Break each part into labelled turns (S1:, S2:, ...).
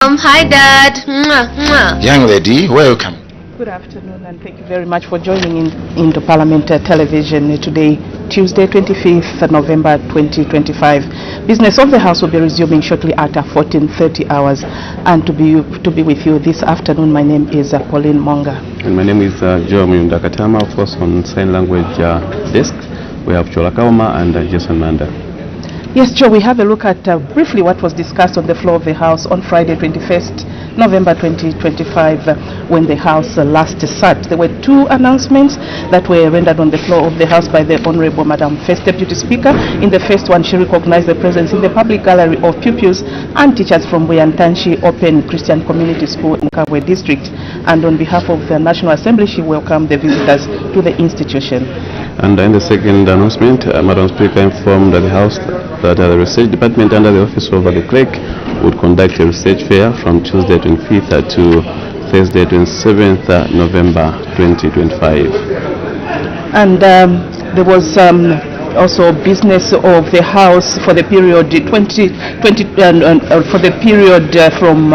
S1: Hi, Dad. Mwah, mwah.
S2: Young lady, welcome.
S3: Good afternoon, and thank you very much for joining into Parliamentary Television today, Tuesday, 25th November 2025. Business of the House will be resuming shortly after 14:30 hours. And to be with you this afternoon, my name is Pauline Monga.
S4: And my name is Joe Mundakatama, of course, on sign language desk. We have Chola Kauma and Jason Manda.
S3: Yes, Joe, we have a look at briefly what was discussed on the floor of the House on Friday, 21st November 2025, when the House last sat. There were two announcements that were rendered on the floor of the House by the Honorable Madam First Deputy Speaker. In the first one, she recognized the presence in the public gallery of pupils and teachers from Buyantanshi Open Christian Community School in Kabwe District. And on behalf of the National Assembly, she welcomed the visitors to the institution.
S4: And in the second announcement, Madam Speaker informed the House that the Research Department under the Office of the Clerk would conduct a research fair from Tuesday 25th to Thursday 27th November 2025.
S3: And there was also business of the House for the period for the period from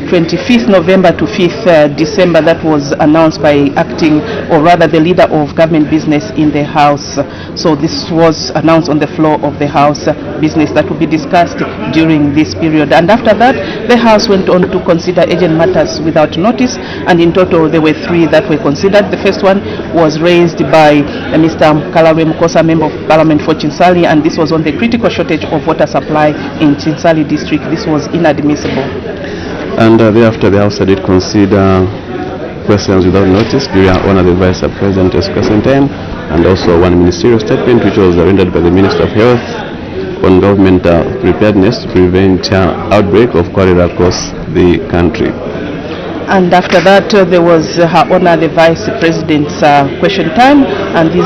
S3: 25th November to 5th December. That was announced by acting, or rather the leader of government business in the House. So this was announced on the floor of the House, business that will be discussed during this period. And after that, the House went on to consider agent matters without notice, and in total there were three that were considered. The first one was raised by Mr. Kalare Mukosa, Member of Parliament for Chinsali, and this was on the critical shortage of water supply in Chinsali district. This was inadmissible.
S4: And thereafter, the House did consider questions without notice during one of the Vice President's question time, and also one ministerial statement which was rendered by the Minister of Health on government preparedness to prevent outbreak of cholera across the country.
S3: And after that, there was Her Honor the Vice President's question time, and these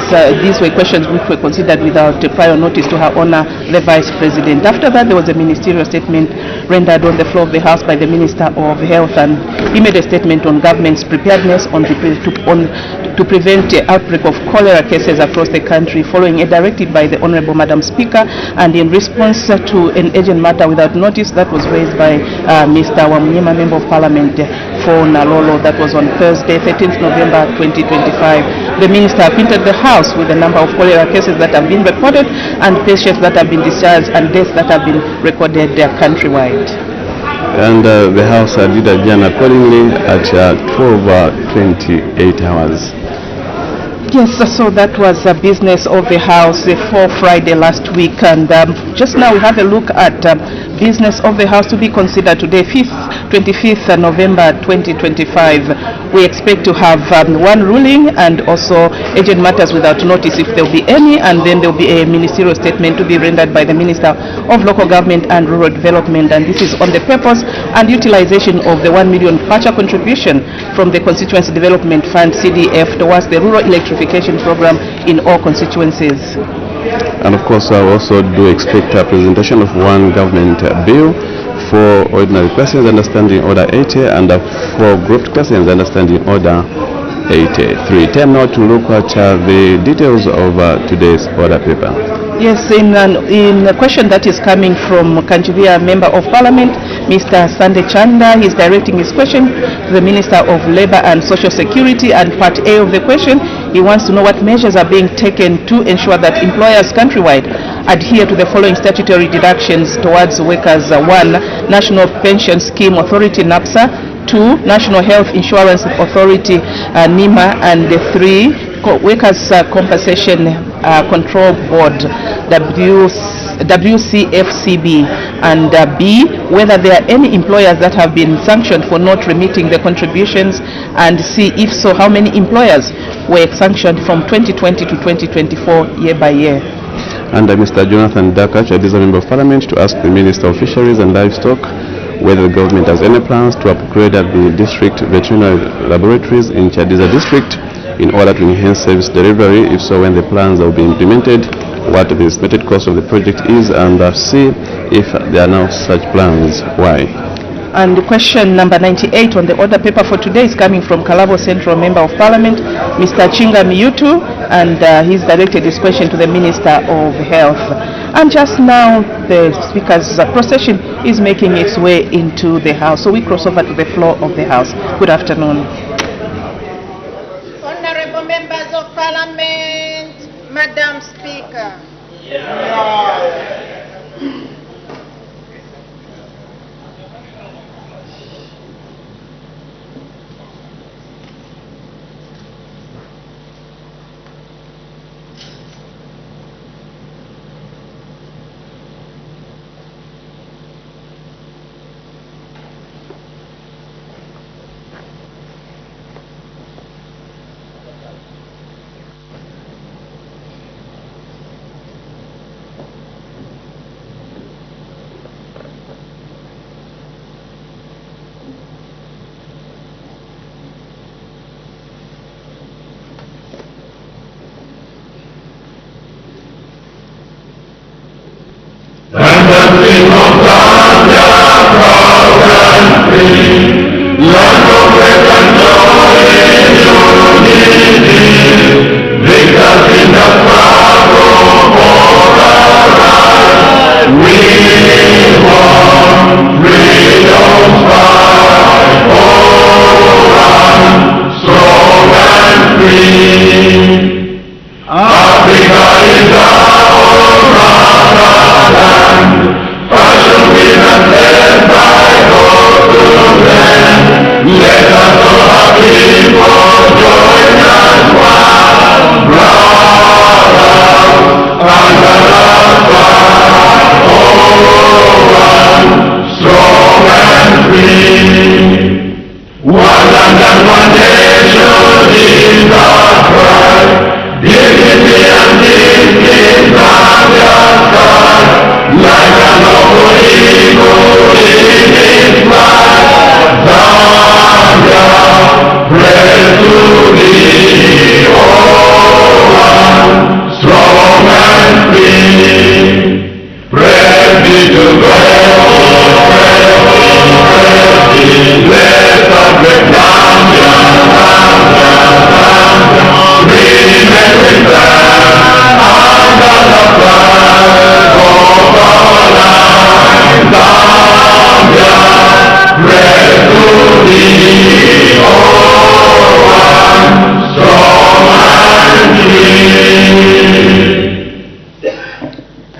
S3: were questions which were considered without prior notice to Her Honor the Vice President. After that, there was a ministerial statement rendered on the floor of the House by the Minister of Health, and he made a statement on government's preparedness to prevent the outbreak of cholera cases across the country, following a directive by the Honorable Madam Speaker, and in response to an agent matter without notice that was raised by Mr. Wamunyema, Member of Parliament for Nalolo. That was on Thursday, 13th November 2025. The Minister acquainted the House with the number of cholera cases that have been reported, and patients that have been discharged, and deaths that have been recorded countrywide.
S4: And the House did adjourn accordingly at 12:28 hours.
S3: Yes, so that was the business of the House for Friday last week, and just now we have a look at business of the House to be considered today, 25th November 2025. We expect to have one ruling and also agent matters without notice if there will be any, and then there will be a ministerial statement to be rendered by the Minister of Local Government and Rural Development, and this is on the purpose and utilization of the 1 million kwacha contribution from the Constituency Development Fund CDF towards the rural electrification program in all constituencies.
S4: And of course, I also do expect a presentation of one government bill for ordinary questions understanding order 80, and for grouped questions understanding order 83. Time now to look at the details of today's order paper.
S3: Yes, in a question that is coming from Kanjivia, Member of Parliament, Mr. Sande Chanda, he is directing his question to the Minister of Labour and Social Security, and part A of the question, he wants to know what measures are being taken to ensure that employers countrywide adhere to the following statutory deductions towards workers. 1. National Pension Scheme Authority NAPSA, 2. National Health Insurance Authority NIMA, and 3. Workers Compensation Control Board WCFCB, and B, whether there are any employers that have been sanctioned for not remitting the contributions, and C, if so, how many employers were sanctioned from 2020 to 2024 year by year.
S4: And Mr. Jonathan Dakach, a Member of Parliament, to ask the Minister of Fisheries and Livestock whether the government has any plans to upgrade the district veterinary laboratories in Chadiza district in order to enhance service delivery. If so, when the plans will be implemented, what the estimated cost of the project is, and C, if there are now such plans, why.
S3: And question number 98 on the order paper for today is coming from Kalabo Central Member of Parliament, Mr. Chinga Miyutu, and he's directed this question to the Minister of Health. And just now, the Speaker's procession is making its way into the House. So we cross over to the floor of the House. Good afternoon.
S2: Honorable members of Parliament, Madam Speaker.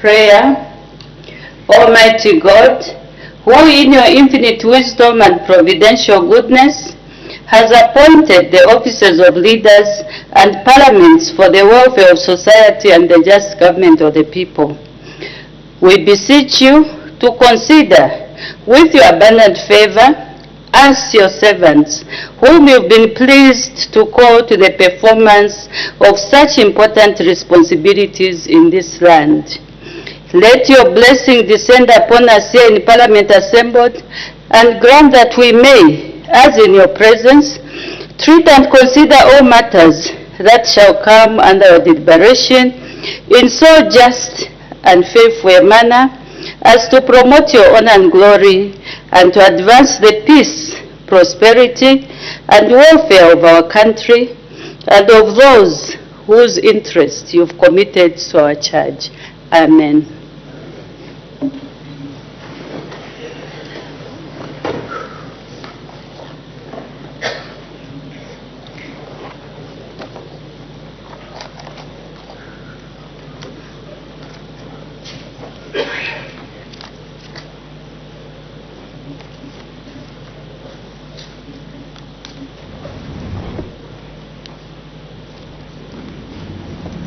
S5: Prayer. Almighty God, who in your infinite wisdom and providential goodness has appointed the offices of leaders and parliaments for the welfare of society and the just government of the people, we beseech you to consider with your abundant favor us, your servants, whom you've been pleased to call to the performance of such important responsibilities in this land. Let your blessing descend upon us here in Parliament assembled, and grant that we may, as in your presence, treat and consider all matters that shall come under our deliberation in so just and faithful a manner as to promote your honor and glory, and to advance the peace, prosperity, and welfare of our country and of those whose interests you've committed to our charge. Amen.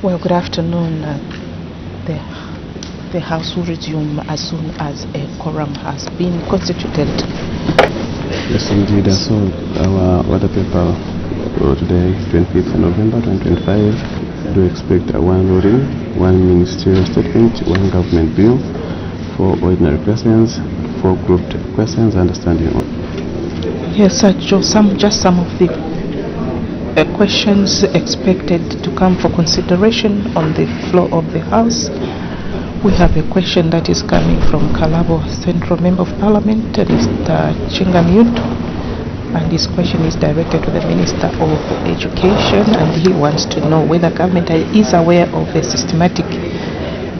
S3: Well, good afternoon. The House will resume as soon as a quorum has been constituted.
S4: Yes, indeed. So our order paper for today, 25th November 2025, do expect one ruling, one ministerial statement, one government bill, 4 ordinary questions, 4 grouped questions, and standing on.
S3: Yes, sir, just some of the questions expected to come for consideration on the floor of the House. We have a question that is coming from Kalabo Central Member of Parliament, Mr. Chingamyutu, and his question is directed to the Minister of Education, and he wants to know whether government is aware of a systematic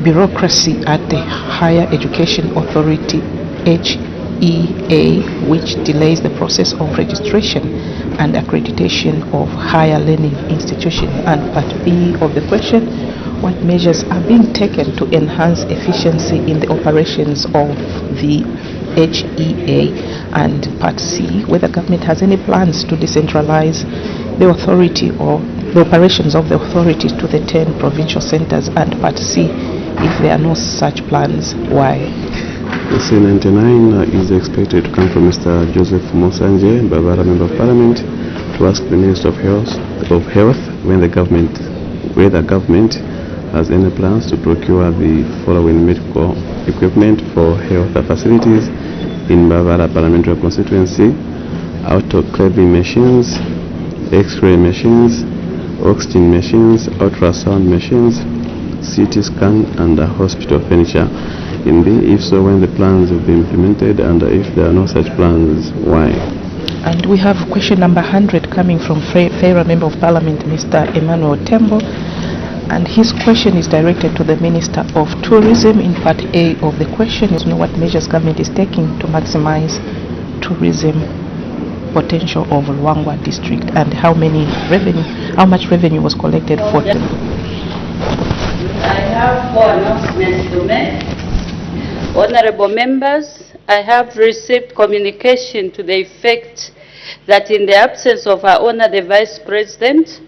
S3: bureaucracy at the Higher Education Authority, HEA, which delays the process of registration and accreditation of higher learning institutions. And part B of the question, what measures are being taken to enhance efficiency in the operations of the HEA? And part C, whether government has any plans to decentralize the authority or the operations of the authorities to the 10 provincial centers. And part C, if there are no such plans, why?
S4: The C99 is expected to come from Mr. Joseph Mosanje, Bavara Member of Parliament, to ask the Minister of Health whether government has any plans to procure the following medical equipment for health facilities in Bavara Parliamentary constituency: autoclaving machines, X-ray machines, oxygen machines, ultrasound machines, CT scan, and hospital furniture. In B, if so, when the plans will be implemented, and if there are no such plans, why?
S3: And we have question number 100 coming from Federal Member of Parliament, Mr. Emmanuel Tembo, and his question is directed to the Minister of Tourism. In part A of the question is what measures government is taking to maximize tourism potential of Luangwa district, and how much revenue was collected for them.
S5: I have 4 announcements to make. Honorable members, I have received communication to the effect that in the absence of our Honor the Vice President,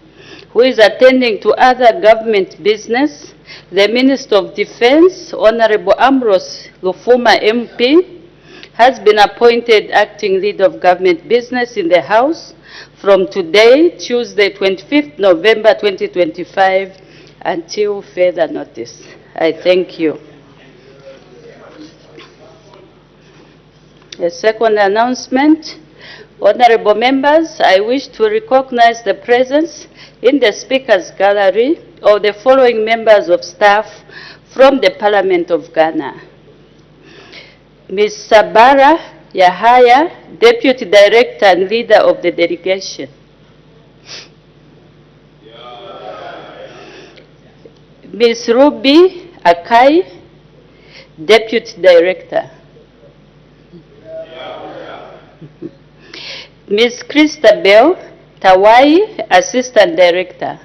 S5: who is attending to other government business, the Minister of Defense, Honorable Ambrose Lufuma MP, has been appointed acting leader of government business in the House from today, Tuesday, 25th November 2025, until further notice. I thank you. A second announcement. Honorable members, I wish to recognize the presence in the Speaker's Gallery of the following members of staff from the Parliament of Ghana: Ms. Sabara Yahaya, Deputy Director and Leader of the Delegation; Ms. Ruby Akai, Deputy Director; Ms. Christabel Tawai, Assistant Director;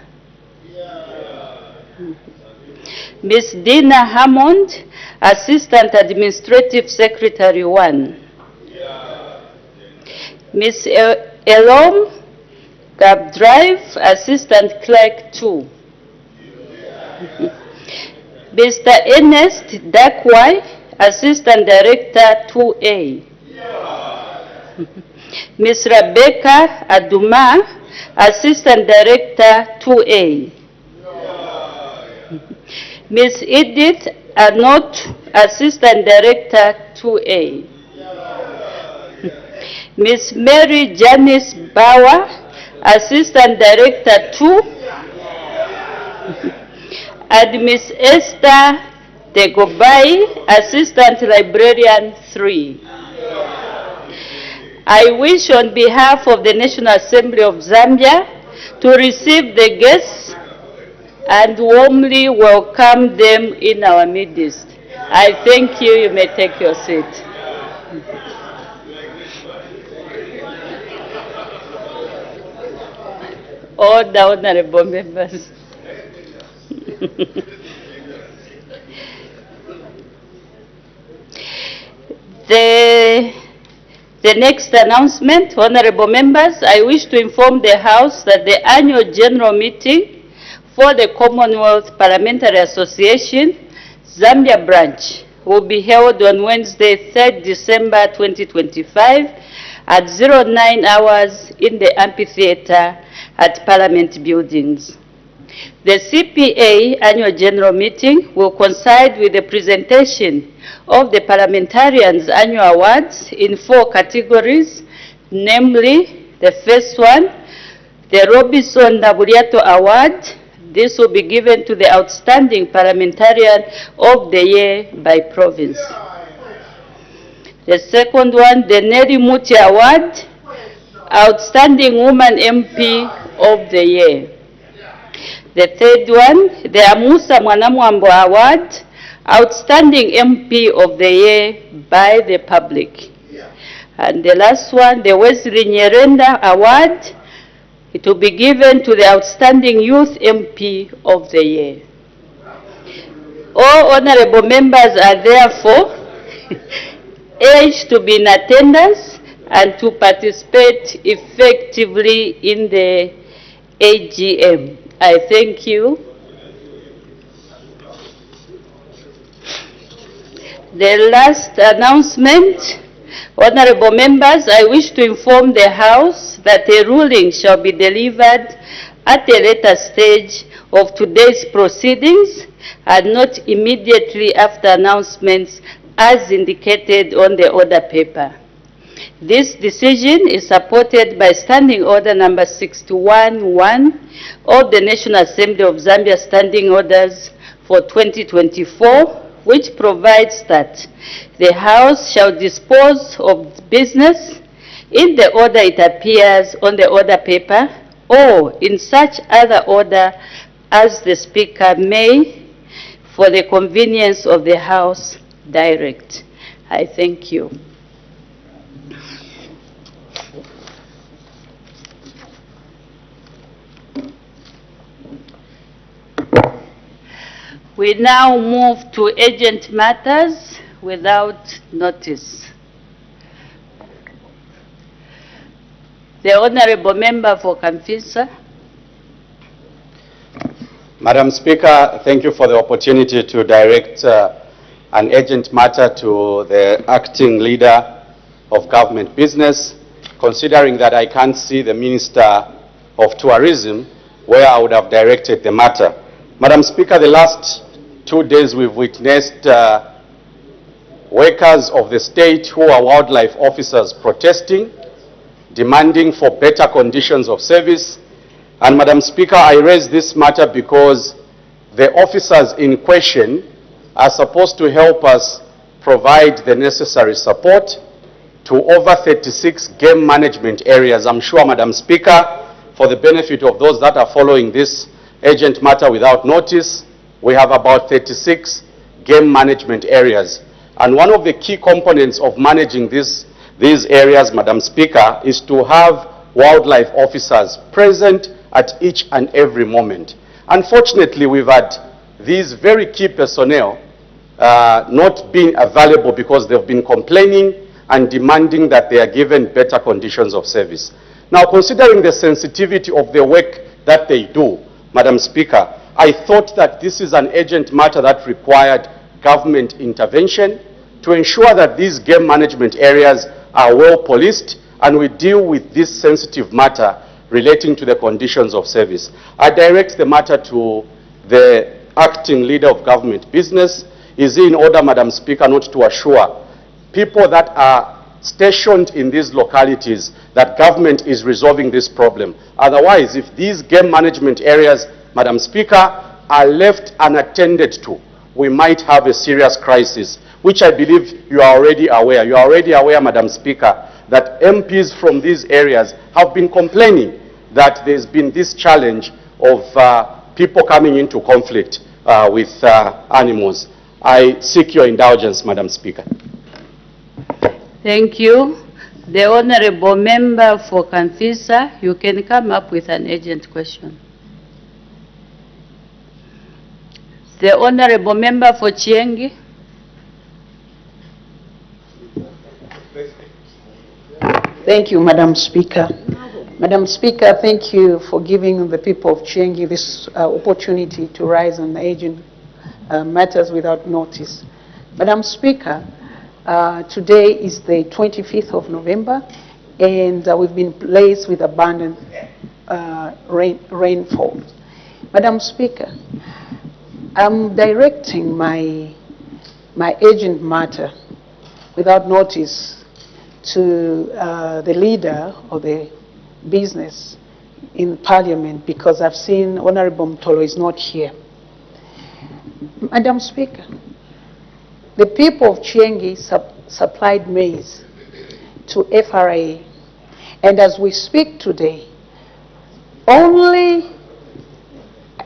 S5: Ms. Dina Hammond, Assistant Administrative Secretary 1; Ms. Elom Gabdrive, Assistant Clerk 2; Mr. Ernest Dakwai, Assistant Director 2A; Ms. Rebecca Aduma, Assistant Director 2A; Ms. Edith Anot, Assistant Director 2A; Ms. Mary Janice Bauer, Assistant Director 2; and Ms. Esther Degobai, Assistant Librarian 3. I wish on behalf of the National Assembly of Zambia to receive the guests and warmly welcome them in our midst. I thank you. You may take your seat. All the honorable members. The next announcement, honorable members, I wish to inform the House that the annual general meeting for the Commonwealth Parliamentary Association, Zambia branch, will be held on Wednesday, 3rd December 2025 at 09 hours in the amphitheater at Parliament Buildings. The CPA annual general meeting will coincide with the presentation of the parliamentarians' annual awards in 4 categories, namely the first one, the Robinson Naburiato Award. This will be given to the outstanding parliamentarian of the year by province. The second one, the Neri Muti Award, outstanding woman MP of the year. The third one, the Amusa Mwanamwambo Award, Outstanding MP of the Year by the public. And the last one, the Wesley Nyerenda Award. It will be given to the Outstanding Youth MP of the Year. All honorable members are therefore urged to be in attendance and to participate effectively in the AGM. I thank you. The last announcement. Honorable members, I wish to inform the House that a ruling shall be delivered at a later stage of today's proceedings and not immediately after announcements as indicated on the order paper. This decision is supported by Standing Order number 61-1 of the National Assembly of Zambia Standing Orders for 2024, which provides that the House shall dispose of business in the order it appears on the order paper or in such other order as the Speaker may, for the convenience of the House, direct. I thank you. We now move to urgent matters without notice. The Honorable Member for Kamfisa.
S6: Madam Speaker, thank you for the opportunity to direct an urgent matter to the acting leader of government business, considering that I can't see the Minister of Tourism where I would have directed the matter. Madam Speaker, the last 2 days we've witnessed workers of the state who are wildlife officers protesting, demanding for better conditions of service. And Madam Speaker, I raise this matter because the officers in question are supposed to help us provide the necessary support to over 36 game management areas. I'm sure, Madam Speaker, for the benefit of those that are following this urgent matter without notice, we have about 36 game management areas. And one of the key components of managing these areas, Madam Speaker, is to have wildlife officers present at each and every moment. Unfortunately, we've had these very key personnel not being available because they've been complaining and demanding that they are given better conditions of service. Now, considering the sensitivity of the work that they do, Madam Speaker, I thought that this is an urgent matter that required government intervention to ensure that these game management areas are well policed and we deal with this sensitive matter relating to the conditions of service. I direct the matter to the acting leader of government business. Is it in order, Madam Speaker, not to assure people that are stationed in these localities that government is resolving this problem? Otherwise, if these game management areas, Madam Speaker, are left unattended to, we might have a serious crisis, which I believe you are already aware. You are already aware, Madam Speaker, that MPs from these areas have been complaining that there's been this challenge of people coming into conflict with animals. I seek your indulgence, Madam Speaker.
S5: Thank you. The Honorable Member for Kamfisa, you can come up with an urgent question. The Honorable Member for Chiengi.
S7: Thank you, Madam Speaker. Madam Speaker, thank you for giving the people of Chiengi this opportunity to rise on urgent matters without notice. Madam Speaker, today is the 25th of November, and we've been blessed with abundant rainfall. Madam Speaker, I'm directing my urgent matter without notice to the leader of the business in Parliament, because I've seen Honorable Mtolo is not here. Madam Speaker, the people of Chiengi supplied maize to FRA, and as we speak today, only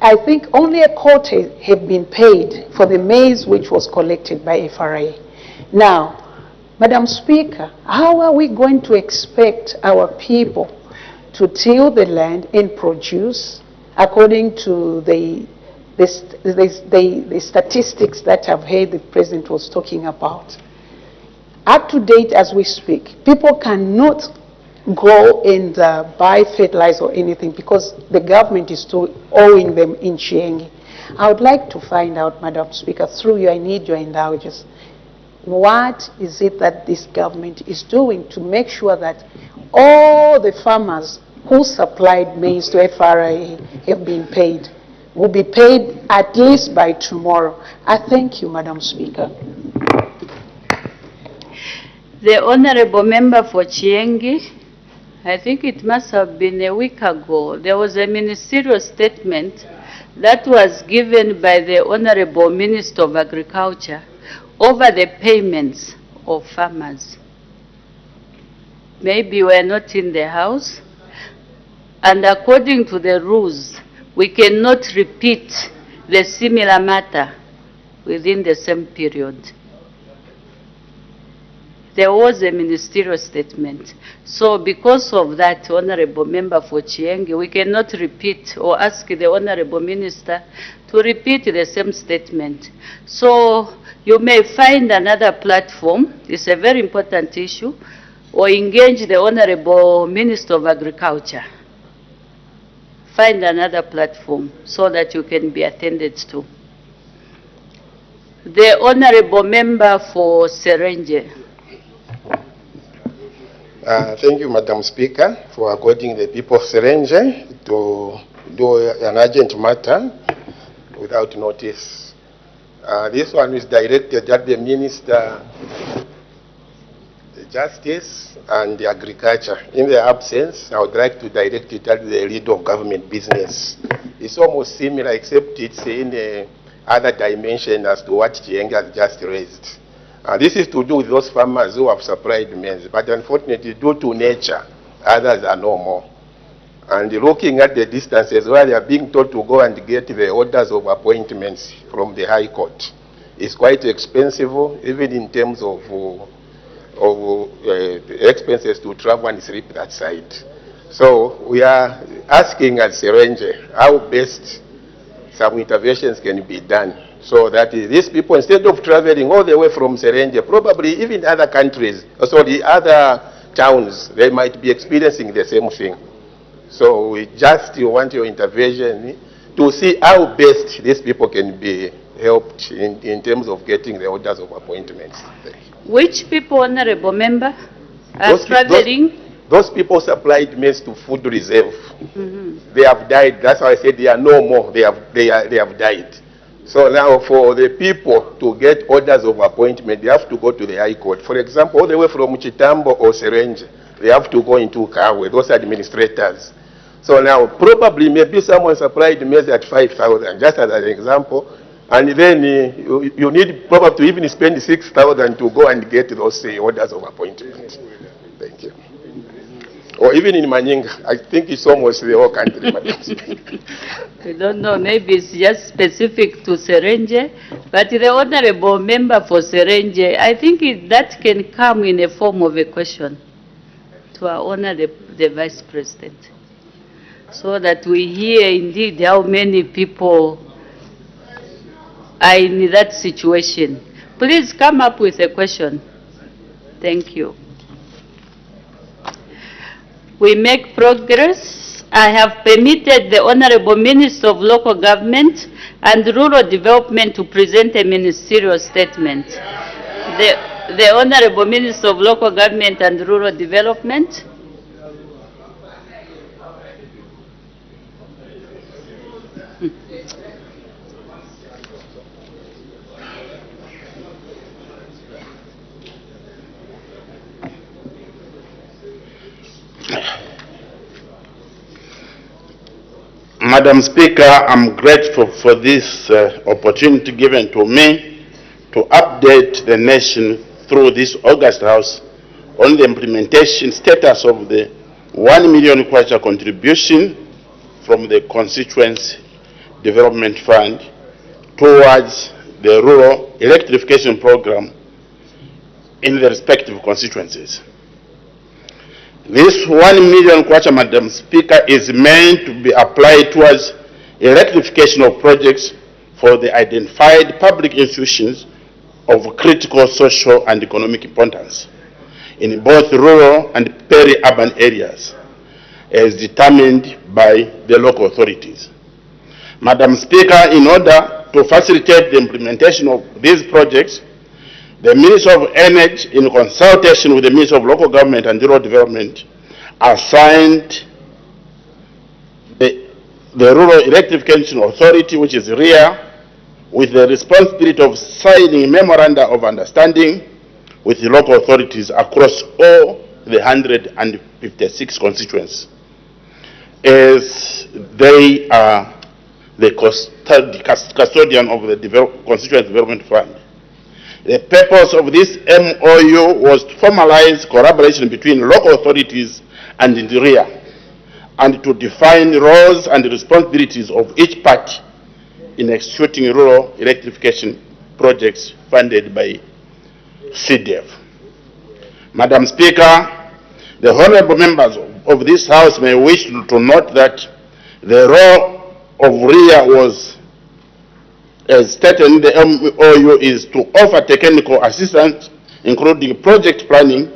S7: I think only a quarter have been paid for the maize which was collected by FRA. Now, Madam Speaker, how are we going to expect our people to till the land and produce according to the statistics that I've heard the President was talking about? Up to date as we speak, people cannot go and buy fertilizer or anything because the government is still owing them in Chiengi. I would like to find out, Madam Speaker, through you, I need your indulgence. What is it that this government is doing to make sure that all the farmers who supplied maize to FRA have been paid, will be paid at least by tomorrow? I thank you, Madam Speaker.
S5: The Honorable Member for Chiengi, I think it must have been a week ago, there was a ministerial statement that was given by the Honorable Minister of Agriculture over the payments of farmers. Maybe you were not in the House, and according to the rules, we cannot repeat the similar matter within the same period. There was a ministerial statement. So because of that, Honorable Member for Chiengi, we cannot repeat or ask the Honorable Minister to repeat the same statement. So you may find another platform, it's a very important issue, or engage the Honorable Minister of Agriculture. Find another platform so that you can be attended to. The Honorable Member for Serenge.
S8: Thank you, Madam Speaker, for according the people of Serenge to do an urgent matter without notice. This one is directed at the Minister, the Justice and the Agriculture. In their absence, I would like to direct it at the leader of government business. It's almost similar, except it's in other dimension as to what Chiengi has just raised. This is to do with those farmers who have supplied maize, but unfortunately, due to nature, others are no more. And looking at the distances where they are being told to go and get the orders of appointments from the High Court, it's quite expensive, even in terms of expenses to travel and sleep that side. So we are asking at Serenge how best some interventions can be done, so that these people, instead of traveling all the way from Serenge, probably even other countries, sorry, other towns, they might be experiencing the same thing. So we just want your intervention to see how best these people can be helped in terms of getting the orders of appointments.
S5: Which people, Honorable Member, are traveling?
S8: Those people supplied maize to food reserve. They have died. That's why I said they are no more. They have died. So now for the people to get orders of appointment, they have to go to the High Court. For example, all the way from Chitambo or Serenge, they have to go into Kawe, those administrators. So now probably maybe someone supplied maize at 5,000, just as an example, and then you need probably to even spend 6,000 to go and get those orders of appointment. Thank you. Or even in Manyinga, I think it's almost the whole country, Madam Speaker.
S5: I don't know, maybe it's just specific to Serenge, but the Honorable Member for Serenge, I think that can come in a form of a question to our the Vice President, so that we hear indeed how many people are in that situation. Please come up with a question. Thank you. We make progress. I have permitted the Honorable Minister of Local Government and Rural Development to present a ministerial statement. The Honorable Minister of Local Government and Rural Development.
S9: Madam Speaker, I'm grateful for this opportunity given to me to update the nation through this August House on the implementation status of the 1 million kwacha contribution from the constituency Development Fund towards the rural electrification program in the respective constituencies. This 1 million kwacha, Madam Speaker, is meant to be applied towards electrification of projects for the identified public institutions of critical social and economic importance in both rural and peri-urban areas, as determined by the local authorities. Madam Speaker, in order to facilitate the implementation of these projects, the Ministry of Energy, in consultation with the Ministry of Local Government and Rural Development, assigned the Rural Electrification Authority, which is REA, with the responsibility of signing memoranda of understanding with the local authorities across all the 156 constituencies, as they are the custodian of the Constituent Development Fund. The purpose of this MOU was to formalize collaboration between local authorities and the REA, and to define roles and responsibilities of each party in executing rural electrification projects funded by CDF. Madam Speaker, the honorable members of this House may wish to note that the role of REA was, as stated in the MOU, is to offer technical assistance, including project planning,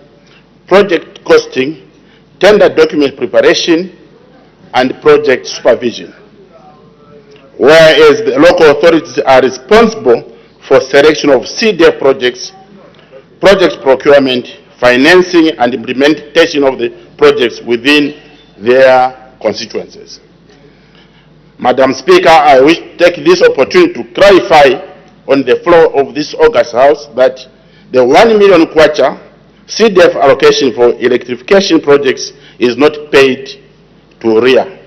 S9: project costing, tender document preparation, and project supervision, whereas the local authorities are responsible for selection of CDF projects, project procurement, financing, and implementation of the projects within their constituencies. Madam Speaker, I wish to take this opportunity to clarify on the floor of this August House that the 1 million kwacha CDF allocation for electrification projects is not paid to REA,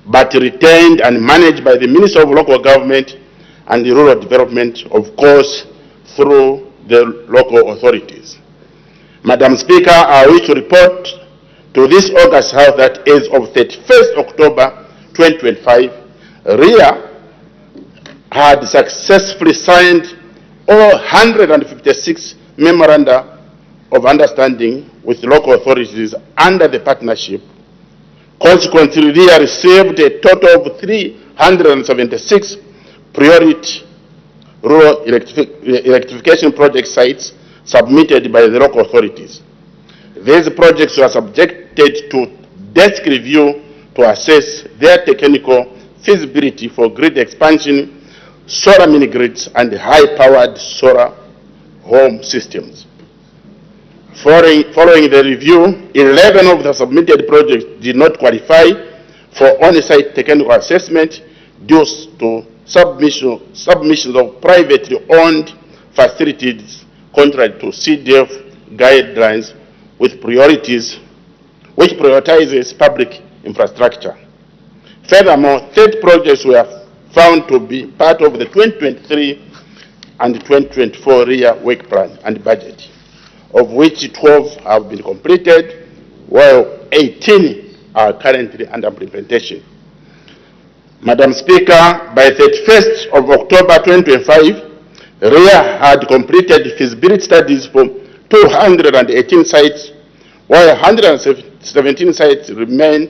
S9: but retained and managed by the Ministry of Local Government and the Rural Development, of course, through the local authorities. Madam Speaker, I wish to report to this August House that as of 31st October 2025, REA had successfully signed all 156 memoranda of understanding with local authorities under the partnership. Consequently, REA received a total of 376 priority rural electrification project sites submitted by the local authorities. These projects were subjected to desk review to assess their technical feasibility for grid expansion, solar mini-grids, and high-powered solar home systems. Following the review, 11 of the submitted projects did not qualify for on-site technical assessment due to submissions of privately owned facilities contrary to CDF guidelines which prioritizes public infrastructure. Furthermore, 30 projects were found to be part of the 2023 and 2024 REA work plan and budget, of which 12 have been completed, while 18 are currently under implementation. Madam Speaker, by 31st of October 2025, REA had completed feasibility studies for 218 sites, while 117 sites remain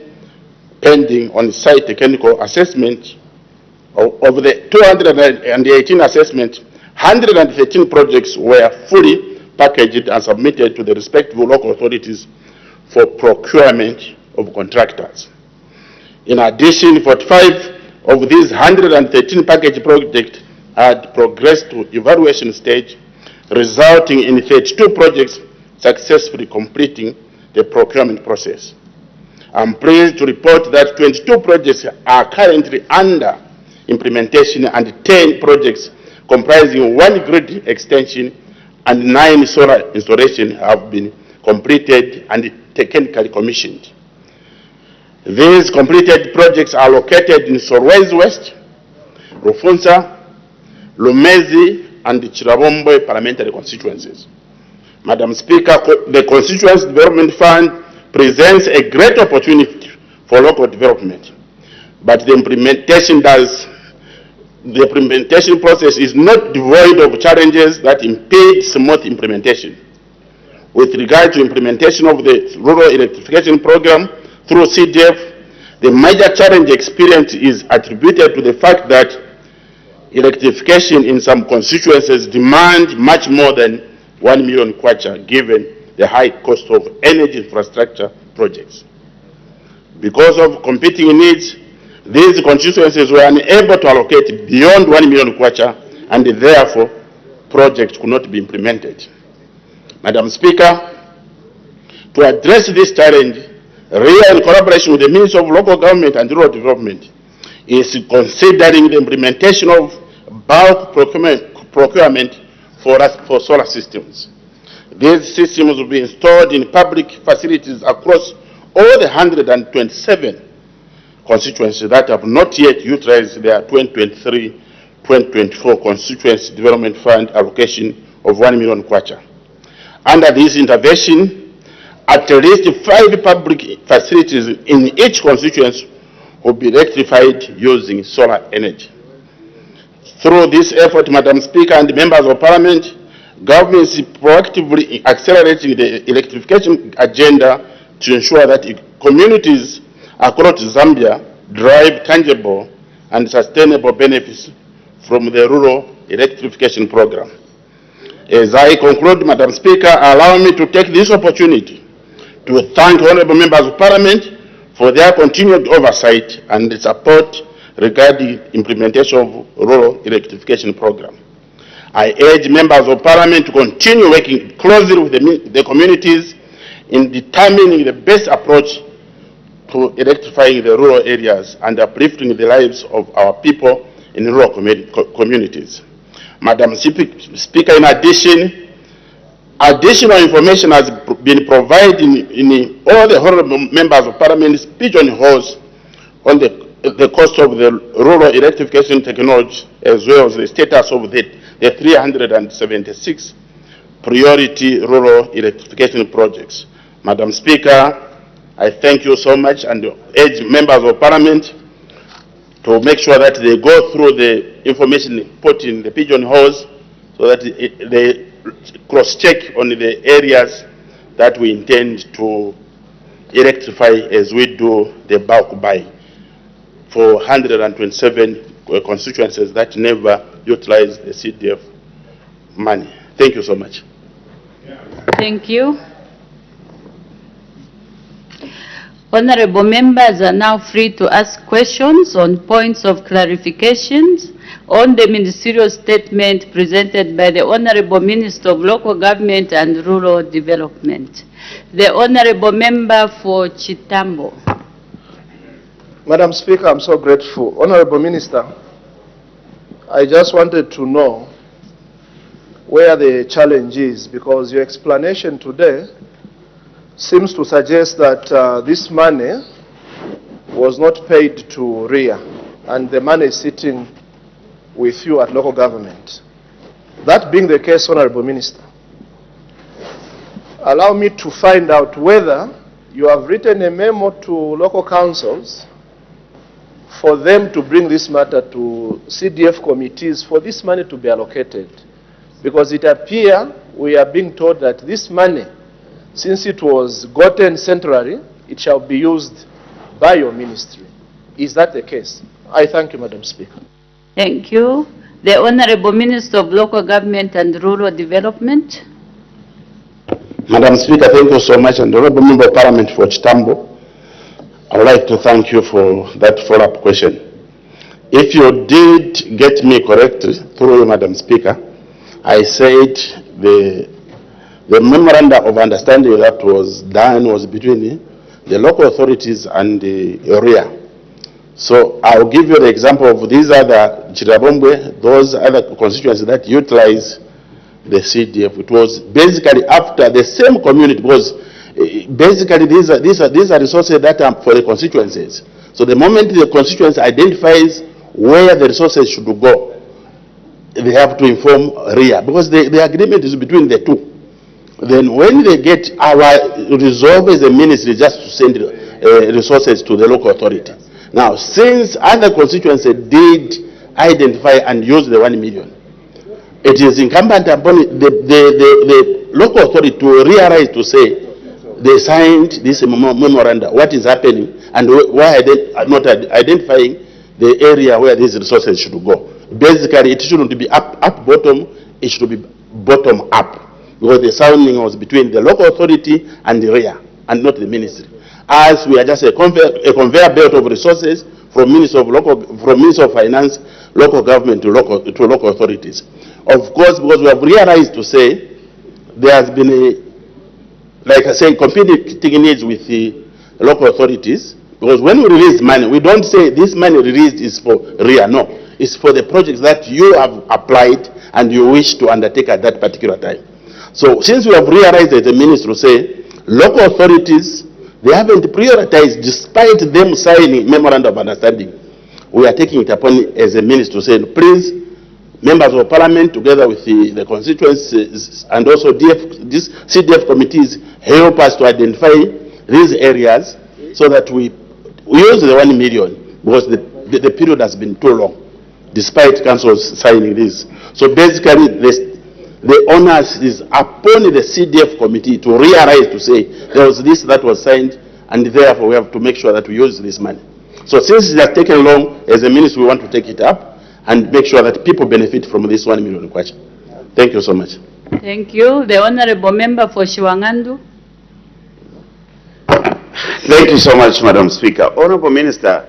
S9: pending on site technical assessment. Of the 218 assessments, 113 projects were fully packaged and submitted to the respective local authorities for procurement of contractors. In addition, 45 of these 113 package projects had progressed to evaluation stage, resulting in 32 projects successfully completing the procurement process. I'm pleased to report that 22 projects are currently under implementation and 10 projects comprising 1 grid extension and 9 solar installations have been completed and technically commissioned. These completed projects are located in Solwezi West, Rufunza, Lumezi, and the Chirabombe parliamentary constituencies. Madam Speaker, the Constituency Development Fund presents a great opportunity for local development, but the implementation does the implementation process is not devoid of challenges that impede smooth implementation. With regard to implementation of the rural electrification program through CDF, the major challenge experienced is attributed to the fact that electrification in some constituencies demand much more than 1 million kwacha given the high cost of energy infrastructure projects. Because of competing needs, these constituencies were unable to allocate beyond 1 million kwacha, and therefore projects could not be implemented. Madam Speaker, to address this challenge, RIA, in collaboration with the Ministry of Local Government and Rural Development, is considering the implementation of bulk procurement for solar systems. These systems will be installed in public facilities across all the 127 constituencies that have not yet utilized their 2023-2024 Constituency Development Fund allocation of 1 million kwacha. Under this intervention, at least 5 public facilities in each constituency will be electrified using solar energy. Through this effort, Madam Speaker and members of Parliament, government is proactively accelerating the electrification agenda to ensure that communities across Zambia derive tangible and sustainable benefits from the rural electrification program. As I conclude, Madam Speaker, allow me to take this opportunity to thank honorable members of Parliament for their continued oversight and support regarding implementation of rural electrification program. I urge members of Parliament to continue working closely with the communities in determining the best approach to electrifying the rural areas and uplifting the lives of our people in rural communities. Madam Speaker, in addition, additional information has been provided in all the honorable members of Parliament's pigeonholes on the cost of the rural electrification technology, as well as the status of the 376 priority rural electrification projects. Madam Speaker, I thank you so much and urge members of Parliament to make sure that they go through the information put in the pigeonholes so that they cross-check on the areas that we intend to electrify as we do the bulk buy for 127 constituencies that never utilize the CDF money. Thank you so much.
S5: Thank you. Honorable members are now free to ask questions on points of clarifications on the ministerial statement presented by the Honorable Minister of Local Government and Rural Development. The Honorable Member for Chitambo.
S10: Madam Speaker, I'm so grateful. Honorable Minister, I just wanted to know where the challenge is, because your explanation today seems to suggest that this money was not paid to RIA and the money is sitting with you at local government. That being the case, Honorable Minister, allow me to find out whether you have written a memo to local councils for them to bring this matter to CDF committees for this money to be allocated. Because it appears we are being told that this money, since it was gotten centrally, it shall be used by your ministry. Is that the case? I thank you, Madam Speaker.
S5: Thank you. The Honorable Minister of Local Government and Rural Development.
S9: Madam Speaker, thank you so much, and Honorable Member of Parliament for Chitambo. I would like to thank you for that follow-up question. If you did get me correct through you, Madam Speaker, I said the memorandum of understanding that was done was between the local authorities and the area. So I'll give you the example of these other Chirabombwe, those other constituencies that utilize the CDF. It was basically after the same community, because basically these are resources that are for the constituencies. So the moment the constituency identifies where the resources should go, they have to inform RIA, because the agreement is between the two. Then when they get, our resolve as a ministry just to send resources to the local authority. Now, since other constituencies did identify and use the 1 million. It is incumbent upon the local authority to realize, to say they signed this memorandum, what is happening, and why are they not identifying the area where these resources should go. Basically, it shouldn't be up bottom, it should be bottom up, because the sounding was between the local authority and the REA, and not the ministry. As we are just a conveyor belt of resources from Ministry of Finance, local government to local authorities. Of course, because we have realized to say there has been like I say, competing needs with the local authorities. Because when we release money, we don't say this money released is for REA. No, it's for the projects that you have applied and you wish to undertake at that particular time. So since we have realized as a ministry to say local authorities, they haven't prioritized despite them signing memorandum of understanding, we are taking it upon as a ministry to say, please, members of parliament together with the constituencies and also these CDF committees help us to identify these areas so that we use the 1 million, because the period has been too long despite councils signing this. So basically the onus is upon the CDF committee to realize, to say there was this that was signed, and therefore we have to make sure that we use this money. So since it has taken long, as a ministry we want to take it up and make sure that people benefit from this 1 million question. Thank you so much.
S5: Thank you. The Honorable Member for Shiwangandu.
S11: Thank you so much, Madam Speaker. Honorable Minister,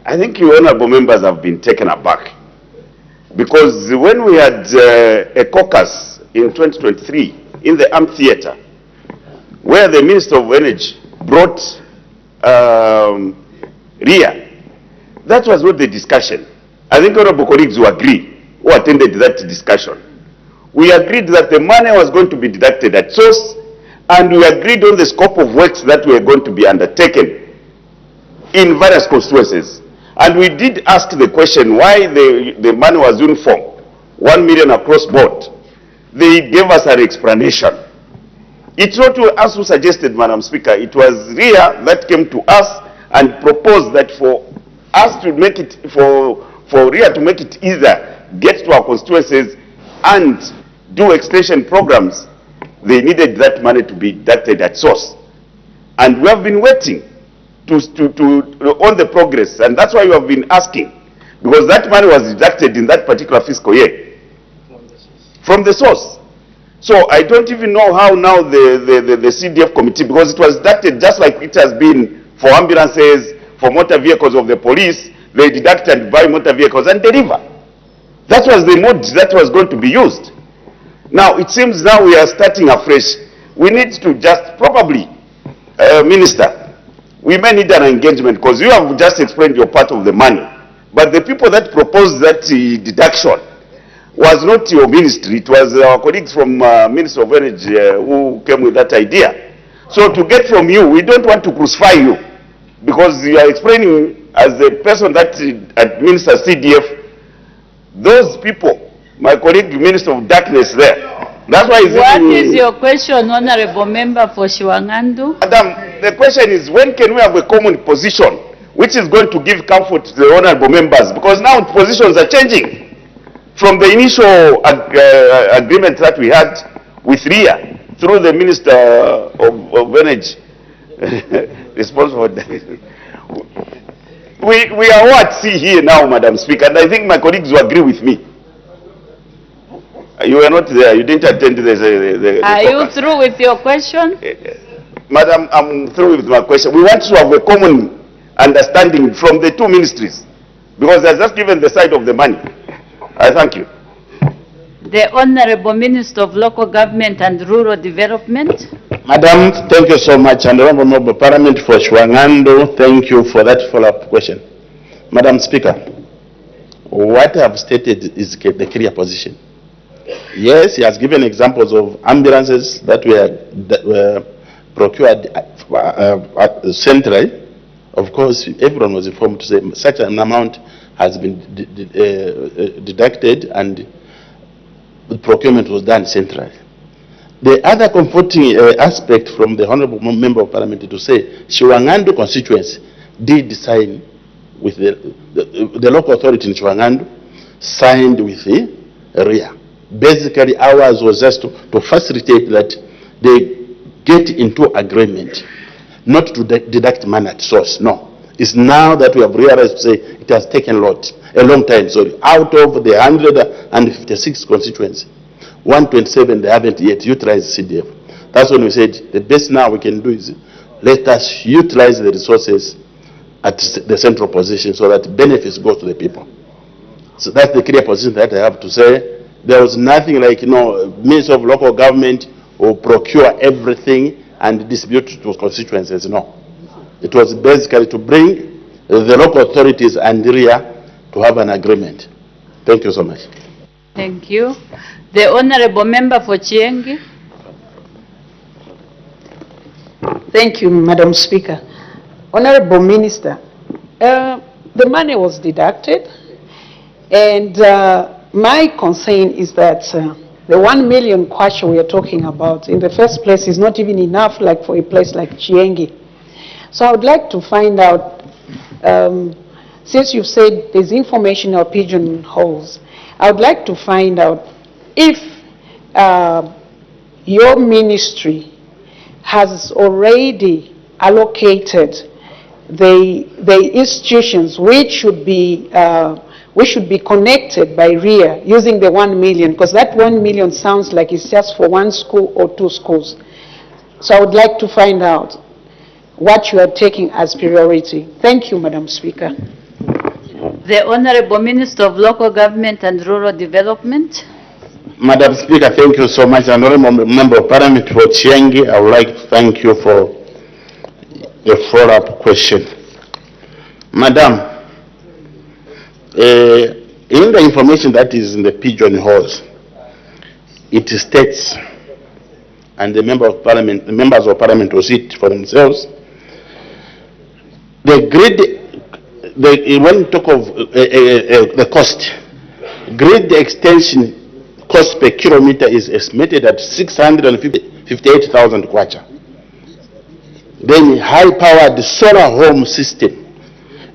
S11: I think you honorable members have been taken aback, because when we had a caucus in 2023 in the amphitheater, where the Minister of Energy brought REA, that was not the discussion. I think honorable colleagues who agree, who attended that discussion, we agreed that the money was going to be deducted at source, and we agreed on the scope of works that were going to be undertaken in various constituencies. And we did ask the question why the money was uniform, 1 million across board. They gave us an explanation. It's not us who suggested, Madam Speaker, it was REA that came to us and proposed that for us to make it, for REA to make it easier, get to our constituencies and do extension programs, they needed that money to be deducted at source. And we have been waiting on the progress, and that's why you have been asking, because that money was deducted in that particular fiscal year from the source. So I don't even know how now the CDF committee, because it was deducted just like it has been for ambulances, for motor vehicles of the police, they deduct and buy motor vehicles and deliver. That was the mode that was going to be used. Now it seems now we are starting afresh. We need to just probably, Minister, we may need an engagement, because you have just explained your part of the money. But the people that proposed that deduction was not your ministry, it was our colleagues from Ministry of Energy who came with that idea. So to get from you, we don't want to crucify you, because you are explaining as the person that administers CDF, those people, my colleague Minister of Darkness there. That's why
S5: what is your question, Honorable Member for Shiwangandu?
S11: Madam, the question is, when can we have a common position which is going to give comfort to the honorable members? Because now positions are changing. From the initial agreement that we had with REA through the Minister of Energy, responsible. We are at sea here now, Madam Speaker, and I think my colleagues will agree with me. You were not there, you didn't attend the
S5: Are you through with your question?
S11: Madam, I'm through with my question. We want to have a common understanding from the two ministries, because they're just given the side of the money. I thank you.
S5: The Honorable Minister of Local Government and Rural Development.
S9: Madam, thank you so much. And Honorable Member of Parliament for Shiwangandu, thank you for that follow-up question. Madam Speaker, what I have stated is the clear position. Yes, he has given examples of ambulances that were procured centrally. Of course, everyone was informed to say such an amount has been deducted and the procurement was done centrally. The other comforting aspect from the Honourable Member of Parliament to say Shiwangandu constituency did sign with the local authority in Shiwangandu signed with the RIA. Basically, ours was just to facilitate that they get into agreement, not to deduct money at source. No, it's now that we have realized to say it has taken a long time. Sorry, out of the 156 constituencies, 127 they haven't yet utilized CDF. That's when we said the best now we can do is let us utilize the resources at the central position so that benefits go to the people. So that's the clear position that I have to say. There was nothing like, Minister of Local Government will procure everything and distribute to constituencies. No. It was basically to bring the local authorities and RIA to have an agreement. Thank you so much.
S5: Thank you. The Honorable Member for Chiengi.
S7: Thank you, Madam Speaker. Honorable Minister, the money was deducted, and my concern is that the 1 million kwacha we are talking about, in the first place, is not even enough like for a place like Chiengi. So I would like to find out, since you've said there's informational pigeonholes, I would like to find out if your ministry has already allocated the institutions which should be connected by RIA using the 1 million, because that 1 million sounds like it's just for one school or two schools. So I would like to find out what you are taking as priority. Thank you, Madam Speaker.
S5: The Honorable Minister of Local Government and Rural Development.
S9: Madam Speaker, thank you so much. Honorable Member of Parliament for Chiengi, I would like to thank you for the follow-up question. Madam, in the information that is in the pigeonholes, it states, and the members of Parliament will see it for themselves, the grid, when we talk of the cost, grid extension cost per kilometer is estimated at 658,000 kwacha. Then high-powered solar home system,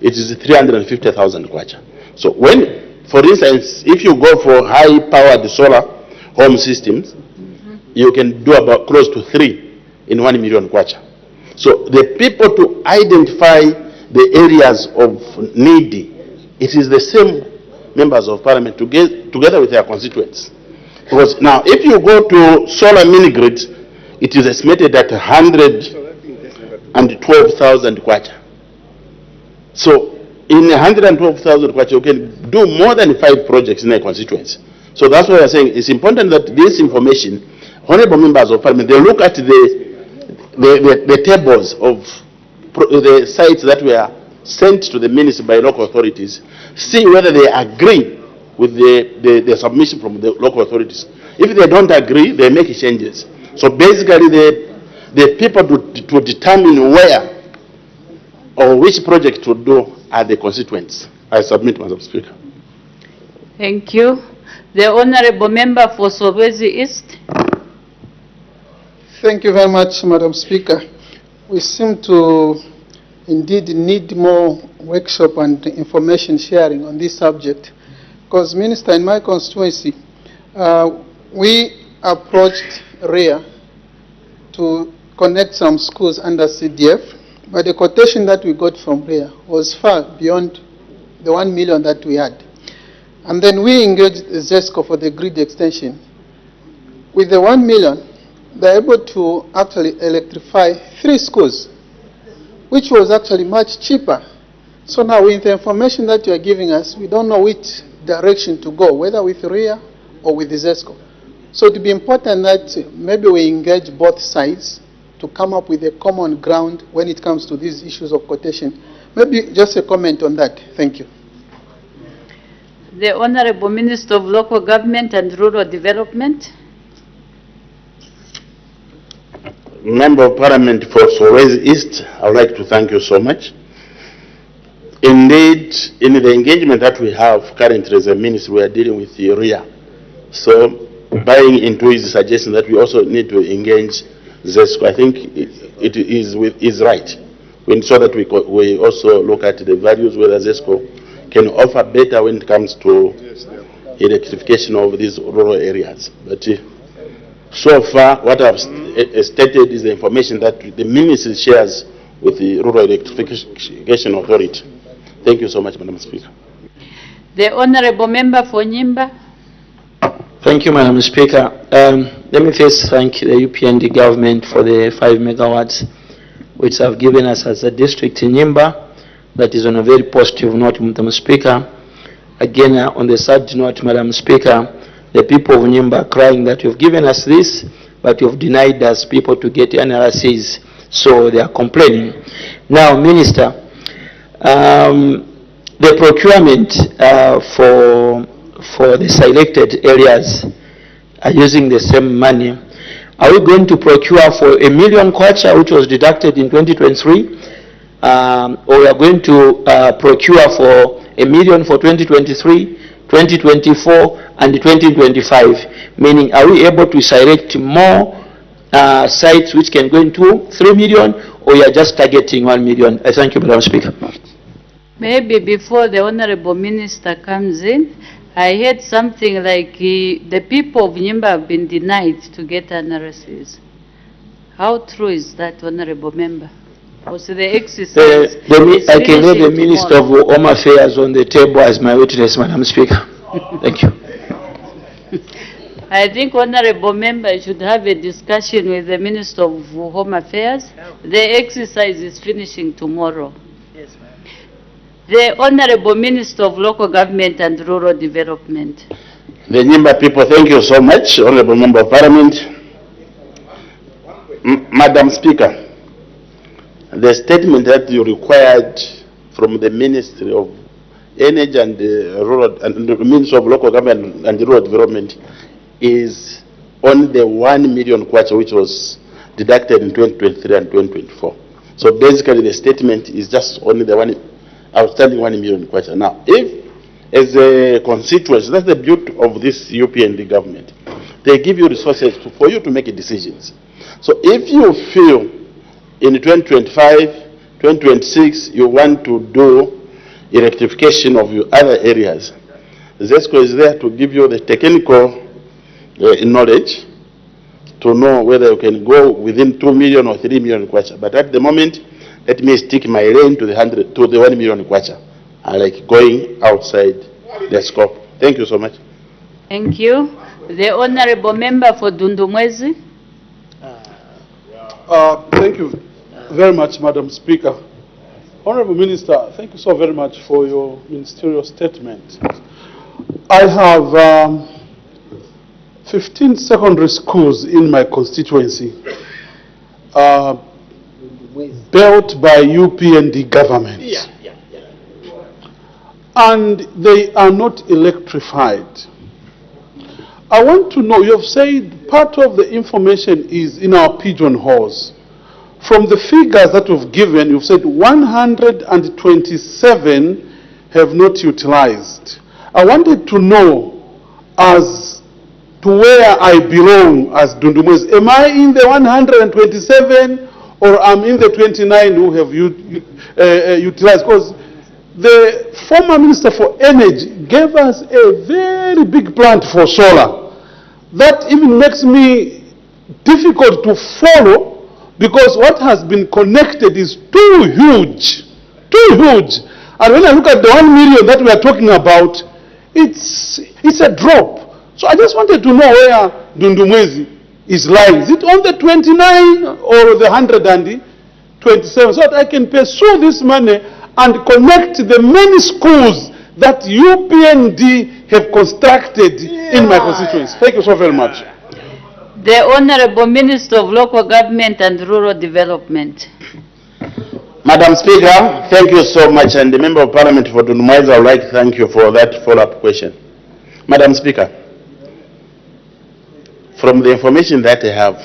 S9: it is 350,000 kwacha. So when, for instance, if you go for high-powered solar home systems, you can do about close to 3 in 1 million kwacha. So the people to identify the areas of need, it is the same members of Parliament together with their constituents. Because now, if you go to solar mini-grids, it is estimated at 112,000 kwacha. So in 112,000 kwacha, you can do more than 5 projects in a constituency. So that's why I'm saying it's important that this information, honorable members of Parliament, they look at the tables of the sites that were sent to the ministry by local authorities, see whether they agree with the submission from the local authorities. If they don't agree, they make changes. So basically, the people to determine where or which project to do are the constituents. I submit, Madam Speaker.
S5: Thank you. The Honorable Member for Solwezi East.
S12: Thank you very much, Madam Speaker. We seem to indeed need more workshop and information sharing on this subject. Because, Minister, in my constituency, we approached RIA to connect some schools under CDF, but the quotation that we got from RIA was far beyond the 1 million that we had. And then we engaged ZESCO for the grid extension. With the 1 million, they're able to actually electrify 3 schools, which was actually much cheaper. So now with the information that you are giving us, we don't know which direction to go, whether with RIA or with the ZESCO. So it would be important that maybe we engage both sides to come up with a common ground when it comes to these issues of quotation. Maybe just a comment on that. Thank you.
S5: The Honorable Minister of Local Government and Rural Development.
S9: Member of Parliament for Solwezi East, I would like to thank you so much. Indeed, in the engagement that we have currently as a ministry, we are dealing with the RIA. So, buying into his suggestion that we also need to engage ZESCO, I think it is right. So that we also look at the values whether ZESCO can offer better when it comes to electrification of these rural areas. But so far, what I've stated is the information that the Ministry shares with the Rural Electrification Authority. Thank you so much, Madam Speaker.
S5: The Honorable Member for Nyimba.
S13: Thank you, Madam Speaker. Let me first thank the UPND government for the 5 megawatts which have given us as a district in Nyimba. That is on a very positive note, Madam Speaker. Again, on the sad note, Madam Speaker, the people of Nyimba are crying that you've given us this, but you've denied us people to get NRCs, so they are complaining. Now, Minister, the procurement for the selected areas are using the same money. Are we going to procure for 1 million kwacha, which was deducted in 2023, or we are going to procure for 1 million for 2023, 2024, and 2025? Meaning, are we able to select more sites which can go into 3 million, or you are just targeting 1 million? I thank you, Madam Speaker.
S5: Maybe before the Honorable Minister comes in, I heard something like the people of Nyimba have been denied to get NRCs. How true is that, Honorable Member? Also the exercise
S13: I can have the Minister of Home Affairs on the table as my witness, Madam Speaker. Thank you.
S5: I think Honorable Member should have a discussion with the Minister of Home Affairs. The exercise is finishing tomorrow.
S2: Yes, ma'am.
S5: The Honorable Minister of Local Government and Rural Development.
S9: The Nyimba people, thank you so much, Honorable Member of Parliament. Madam Speaker, the statement that you required from the Ministry of Energy and the Ministry of Local Government and Rural Development is on the 1 million kwacha which was deducted in 2023 and 2024. So basically the statement is just only the outstanding 1 million kwacha. Now, if as a constituency, that's the beauty of this UPND government, they give you resources for you to make decisions. So if you feel in 2025, 2026, you want to do electrification of your other areas, ZESCO is there to give you the technical knowledge to know whether you can go within 2 million or 3 million kwacha. But at the moment, let me stick my lane to the 1 million kwacha. I like going outside the scope. Thank you so much.
S5: Thank you. The Honorable Member for Dundumwezi.
S14: Thank you very much, Madam Speaker. Honorable Minister, thank you so very much for your ministerial statement. I have 15 secondary schools in my constituency built by UPND government. And they are not electrified. I want to know, you have said part of the information is in our pigeon holes. From the figures that you've given, you've said 127 have not utilized. I wanted to know as to where I belong as Dundumwezi. Am I in the 127 or am in the 29 who have utilized? Because the former Minister for Energy gave us a very big plant for solar. That even makes me difficult to follow, because what has been connected is too huge. And when I look at the 1 million that we are talking about, it's a drop. So I just wanted to know where Dundumwezi is lying. Is it on the 29 or the 127, so that I can pursue this money and connect the many schools that UPND have constructed in my constituency? Thank you so very much.
S5: The Honorable Minister of Local Government and Rural Development.
S9: Madam Speaker, thank you so much, and the Member of Parliament for Dundumwezi, I would like to thank you for that follow-up question. Madam Speaker, from the information that I have,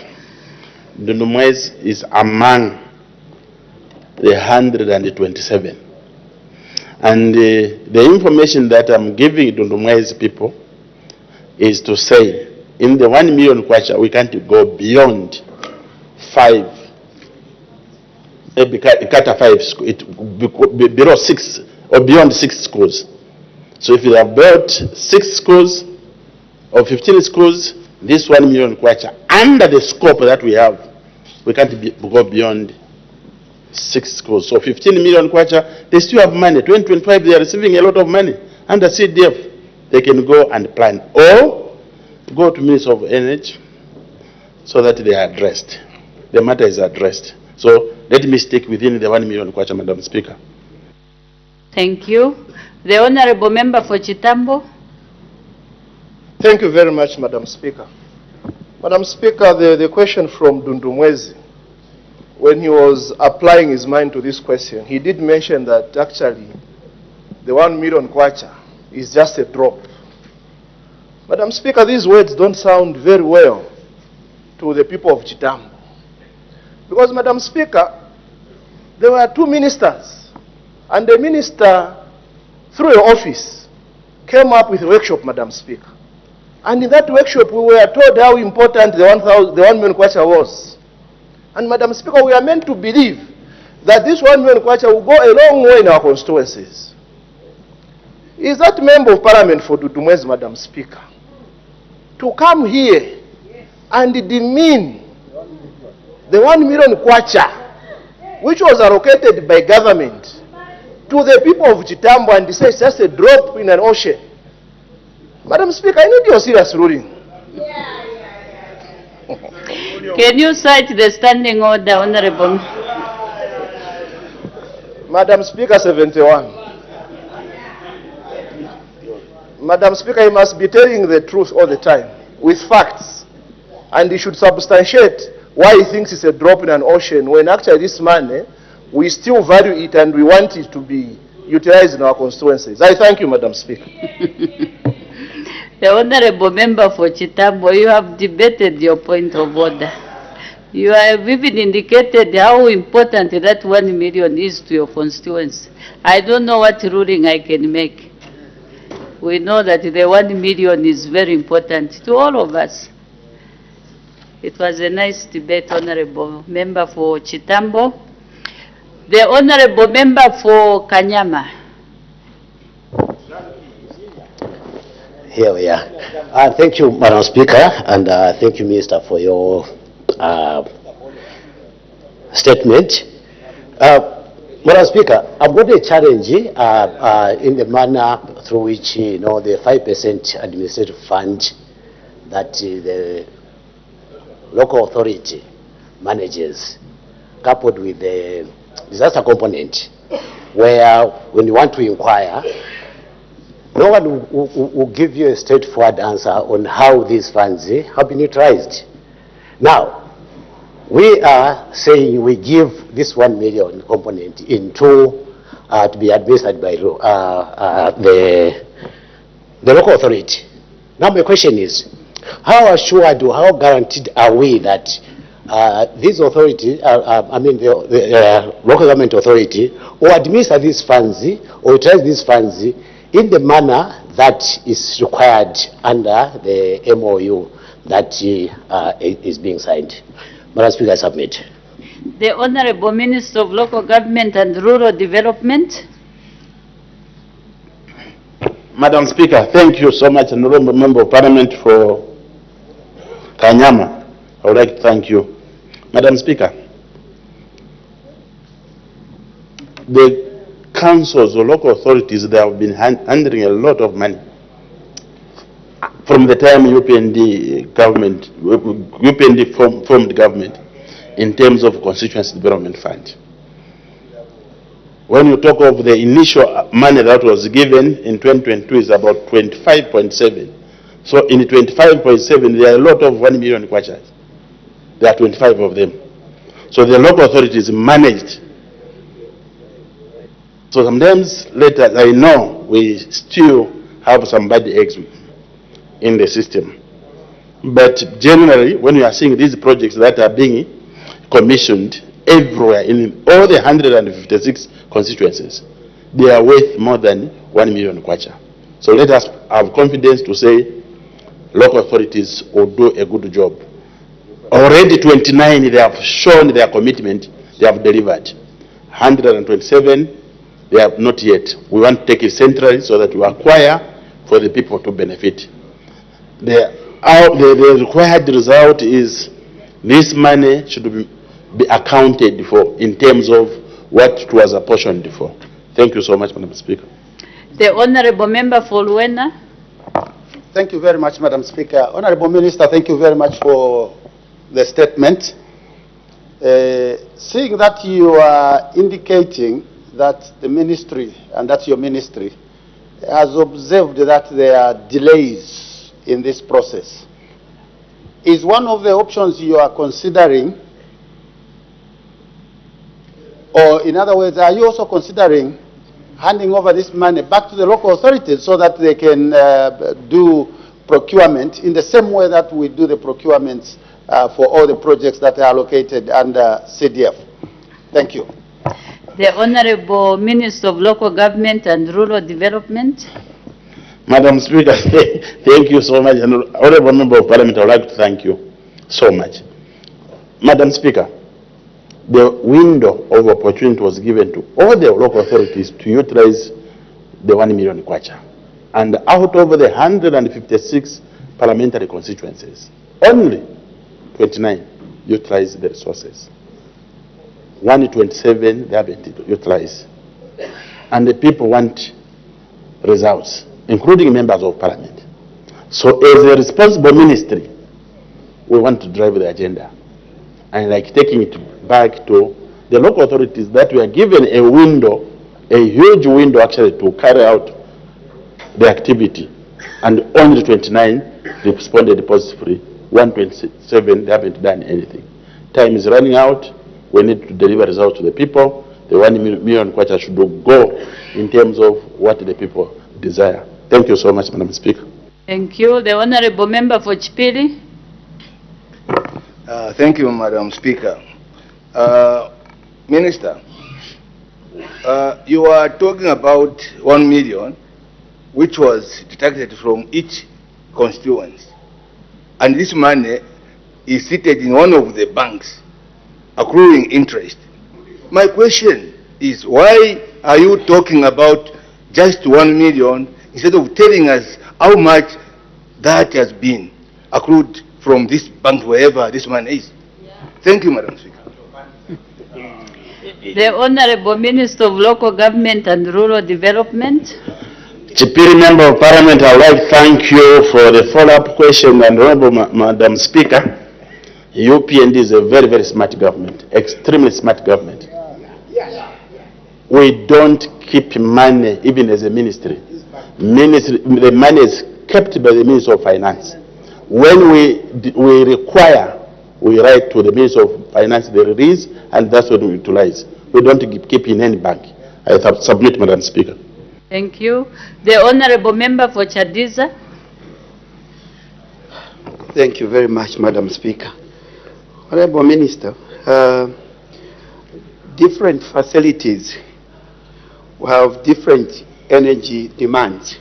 S9: Dundumwezi is among the 127. And the information that I'm giving Dundumwezi people is to say, in the 1 million kwacha, we can't go beyond 5. Below 6 or beyond 6 schools. So if you have built 6 schools or 15 schools, this 1 million kwacha, under the scope that we have, we can't go beyond 6 schools. So 15 million kwacha, they still have money. 2025, they are receiving a lot of money. Under CDF, they can go and plan. Or go to Minister of Energy so that they are addressed. The matter is addressed. So let me stick within the 1 million kwacha, Madam Speaker.
S5: Thank you. The Honorable Member for Chitambo.
S10: Thank you very much, Madam Speaker. Madam Speaker, the question from Dundumwezi, when he was applying his mind to this question, he did mention that actually the 1 million kwacha is just a drop. Madam Speaker, these words don't sound very well to the people of Chitambo. Because, Madam Speaker, there were 2 ministers, and the minister, through your office, came up with a workshop, Madam Speaker. And in that workshop, we were told how important the 1 million kwacha was. And, Madam Speaker, we are meant to believe that this 1 million kwacha will go a long way in our constituencies. Is that member of Parliament for Dudumwezi, Madam Speaker, to come here and demean the 1 million kwacha, which was allocated by government, to the people of Chitambo and say it's just a drop in an ocean? Madam Speaker, I need your serious ruling.
S5: Can you cite the standing order, Honorable?
S10: Madam Speaker, 71. Madam Speaker, you must be telling the truth all the time, with facts. And you should substantiate why he thinks it's a drop in an ocean, when actually this money, we still value it and we want it to be utilized in our constituencies. I thank you, Madam Speaker.
S5: The Honorable Member for Chitambo, you have debated your point of order. You have even indicated how important that 1 million is to your constituency. I don't know what ruling I can make. We know that the 1 million is very important to all of us. It was a nice debate, Honorable Member for Chitambo. The Honorable Member for Kanyama.
S15: Here we are. Thank you, Madam Speaker, and thank you, Minister, for your statement. Madam Speaker, I've got a challenge in the manner through which, the 5% administrative fund that the local authority manages, coupled with the disaster component, where when you want to inquire, no one will give you a straightforward answer on how these funds have been utilized. Now, we are saying we give this 1 million component into to be administered by the local authority. Now, my question is, how assured or how guaranteed are we that these authorities, the local government authority, will administer these funds or utilize these funds in the manner that is required under the MOU that is being signed? Madam Speaker, I submit.
S5: The Honorable Minister of Local Government and Rural Development.
S9: Madam Speaker, thank you so much, Honorable Member of Parliament for Kanyama. I would like to thank you. Madam Speaker, the councils or local authorities, they have been handling a lot of money from the time UPND government, UPND formed government, in terms of constituency development fund. When you talk of the initial money that was given in 2022 is about 25.7. So in 25.7, there are a lot of 1 million kwachas. There are 25 of them. So the local authorities managed. So sometimes later, I know we still have some bad eggs in the system. But generally, when you are seeing these projects that are being commissioned everywhere in all the 156 constituencies, they are worth more than 1 million kwacha. So let us have confidence to say local authorities will do a good job. Already 29, they have shown their commitment, they have delivered. 127 They have not yet. We want to take it centrally so that we acquire for the people to benefit. The required result is this money should be accounted for in terms of what it was apportioned for. Thank you so much, Madam Speaker.
S5: The Honorable Member for Luena.
S16: Thank you very much, Madam Speaker. Honorable Minister, thank you very much for the statement. Seeing that you are indicating that the ministry, and that's your ministry, has observed that there are delays in this process, is one of the options you are considering, or in other words, are you also considering handing over this money back to the local authorities so that they can do procurement in the same way that we do the procurements for all the projects that are located under CDF? Thank you.
S5: The Honorable Minister of Local Government and Rural Development.
S9: Madam Speaker, thank you so much. And Honorable Member of Parliament, I would like to thank you so much. Madam Speaker, the window of opportunity was given to all the local authorities to utilize the 1 million kwacha. And out of the 156 parliamentary constituencies, only 29 utilized the resources. 127 they haven't utilized. And the people want results, including members of parliament. So as a responsible ministry, we want to drive the agenda. And like taking it back to the local authorities that were given a window, a huge window actually to carry out the activity. And only 29 responded positively, 127 they haven't done anything. Time is running out. We need to deliver results to the people. The 1 million kwacha should go in terms of what the people desire. Thank you so much, Madam Speaker.
S5: Thank you. The Honorable Member for Chipili.
S17: Thank you, Madam Speaker. Minister, you are talking about 1 million, which was deducted from each constituency. And this money is seated in one of the banks, accruing interest. My question is, why are you talking about just 1 million instead of telling us how much that has been accrued from this bank, wherever this money is? Thank you, Madam Speaker.
S5: The Honorable Minister of Local Government and Rural Development.
S9: Chipiri Member of Parliament, I would like to thank you for the follow-up question. And Honorable Madam Speaker, UPND is a very, very smart government, extremely smart government. We don't keep money even as a ministry. The money is kept by the Minister of Finance. When we require, we write to the Minister of Finance the release, and that's what we utilize. We don't keep in any bank. I submit, Madam Speaker.
S5: Thank you. The Honorable Member for Chadiza.
S18: Thank you very much, Madam Speaker. Honorable Minister, different facilities have different energy demands.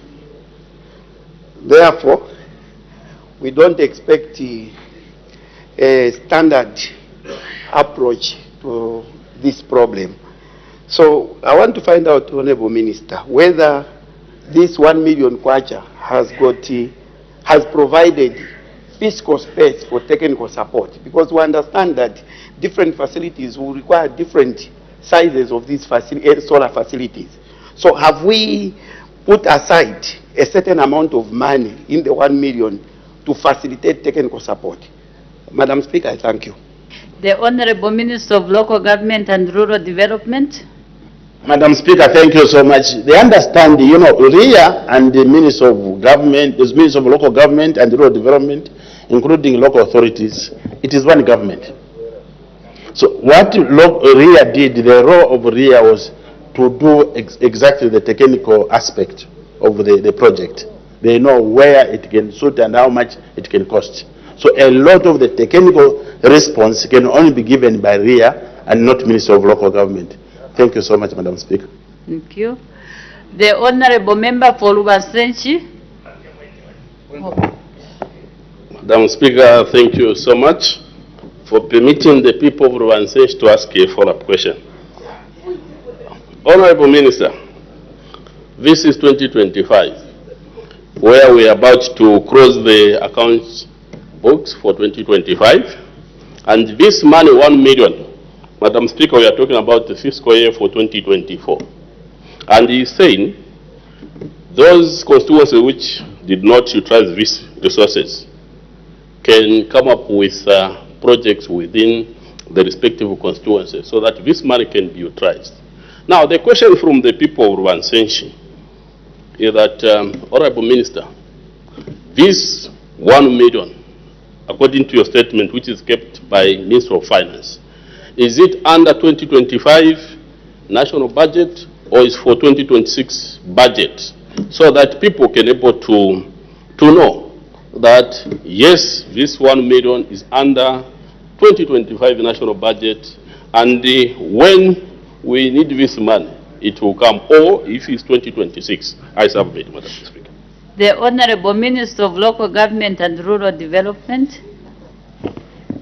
S18: Therefore, we don't expect a standard approach to this problem. So I want to find out, Honorable Minister, whether this 1 million kwacha has provided fiscal space for technical support, because we understand that different facilities will require different sizes of these solar facilities. So have we put aside a certain amount of money in the 1 million to facilitate technical support? Madam Speaker, I thank you.
S5: The Honorable Minister of Local Government and Rural Development.
S9: Madam Speaker, thank you so much. They understand, RIA and the Minister of Government, the Minister of Local Government and Rural Development, including local authorities, it is one government. So what RIA did, the role of RIA was to do exactly the technical aspect of the project. They know where it can suit and how much it can cost. So a lot of the technical response can only be given by RIA and not Minister of Local Government. Thank you so much, Madam Speaker.
S5: Thank you. The Honorable Member for Lubansenchi.
S19: Madam Speaker, thank you so much for permitting the people of Lubansenchi to ask a follow-up question. Honorable Minister, this is 2025, where we are about to close the accounts books for 2025. And this money, 1 million, Madam Speaker, we are talking about the fiscal year for 2024. And he's saying those constituencies which did not utilize these resources can come up with projects within the respective constituencies so that this money can be utilized. Now, the question from the people of Rwansenshi is that, Honorable Minister, this 1 million, according to your statement, which is kept by Minister of Finance, is it under 2025 national budget or is for 2026 budget, so that people can able to know that yes, this 1 million is under 2025 national budget, and when we need this money, it will come, or if it's 2026. I submit, Madam Speaker.
S5: The Honorable Minister of Local Government and Rural Development.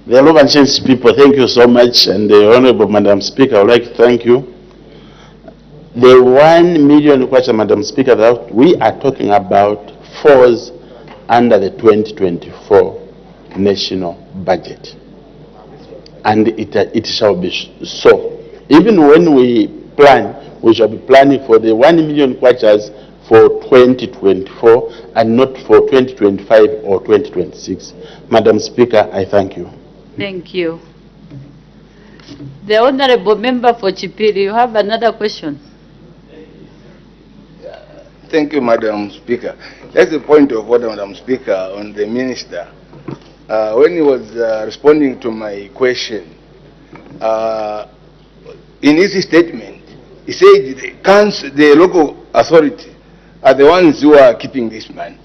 S9: The Rwansenshi people, thank you so much, and the Honorable Madam Speaker, I would like to thank you. The 1 million question, Madam Speaker, that we are talking about falls under the 2024 national budget, and it shall be so. Even when we plan, we shall be planning for the 1 million kwachas for 2024 and not for 2025 or 2026. Madam Speaker, I thank you.
S5: Thank you. The Honorable Member for Chipiri, you have another question.
S17: Thank you, Madam Speaker. That's the point of order, Madam Speaker, on the Minister. When he was responding to my question, in his statement, he said the local authority are the ones who are keeping this money.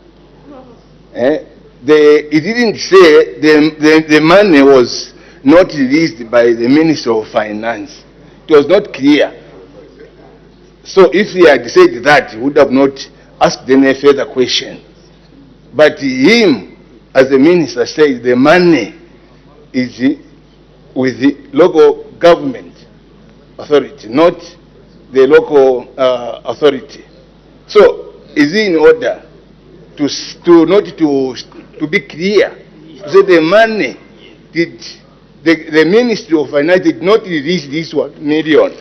S17: He didn't say the money was not released by the Minister of Finance. It was not clear. So if he had said that, he would have not asked any further question. But him, as the minister, said the money is with the local government authority, not the local authority. So is it in order to be clear, so the money the Ministry of Finance did not release this 1 million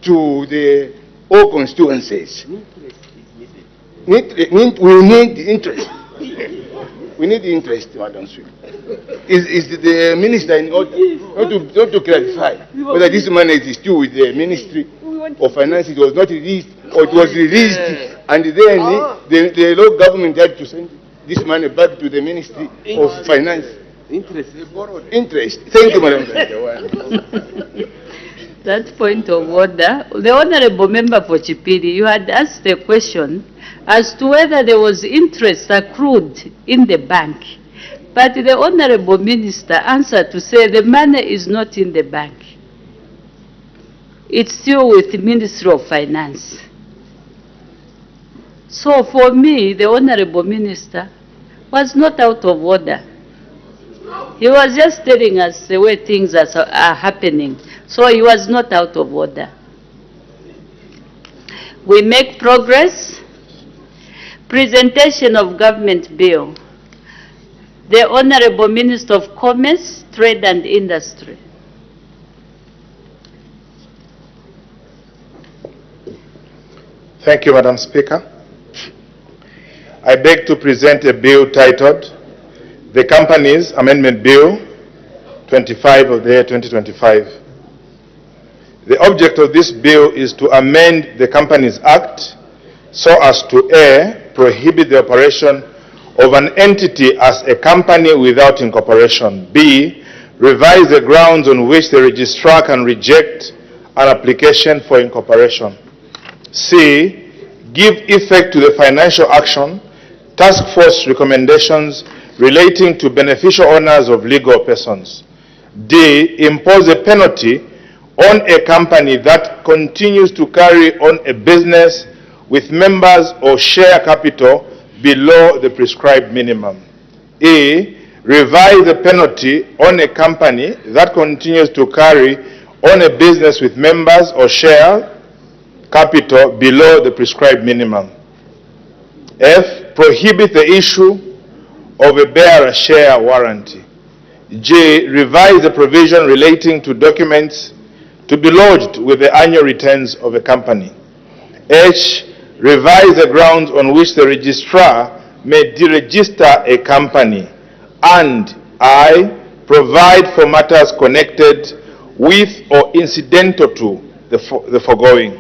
S17: to the all constituencies. We need interest. We need interest, Madam Speaker. Is the minister in order not to clarify whether this money is still with the Ministry of Finance? It was not released, or it was released, and then the local government had to send this money back to the Ministry of Finance. Interest. Thank you, Madam Speaker.
S5: That point of order, the Honorable Member for Chipiri, you had asked the question as to whether there was interest accrued in the bank. But the Honorable Minister answered to say the money is not in the bank. It's still with the Ministry of Finance. So for me, the Honorable Minister was not out of order. He was just telling us the way things are happening. So he was not out of order. We make progress. Presentation of government bill. The Honorable Minister of Commerce, Trade and Industry.
S20: Thank you, Madam Speaker. I beg to present a bill titled The Companies Amendment Bill 25 of the year 2025. The object of this bill is to amend the Companies Act so as to A, prohibit the operation of an entity as a company without incorporation, B, revise the grounds on which the registrar can reject an application for incorporation, C, give effect to the financial action task force recommendations relating to beneficial owners of legal persons, D, impose a penalty on a company that continues to carry on a business with members or share capital below the prescribed minimum. E, revise the penalty on a company that continues to carry on a business with members or share capital below the prescribed minimum. F, prohibit the issue of a bearer share warranty. G, revise the provision relating to documents to be lodged with the annual returns of a company. H, revise the grounds on which the registrar may deregister a company. And I, provide for matters connected with or incidental to the foregoing.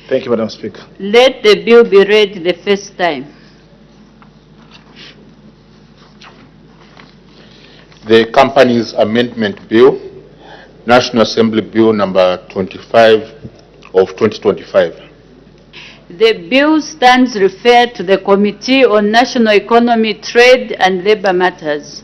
S20: Thank you, Madam Speaker.
S5: Let the bill be read the first time.
S21: The Companies Amendment Bill, National Assembly Bill number 25 of 2025.
S5: The bill stands referred to the Committee on National Economy, Trade and Labor Matters.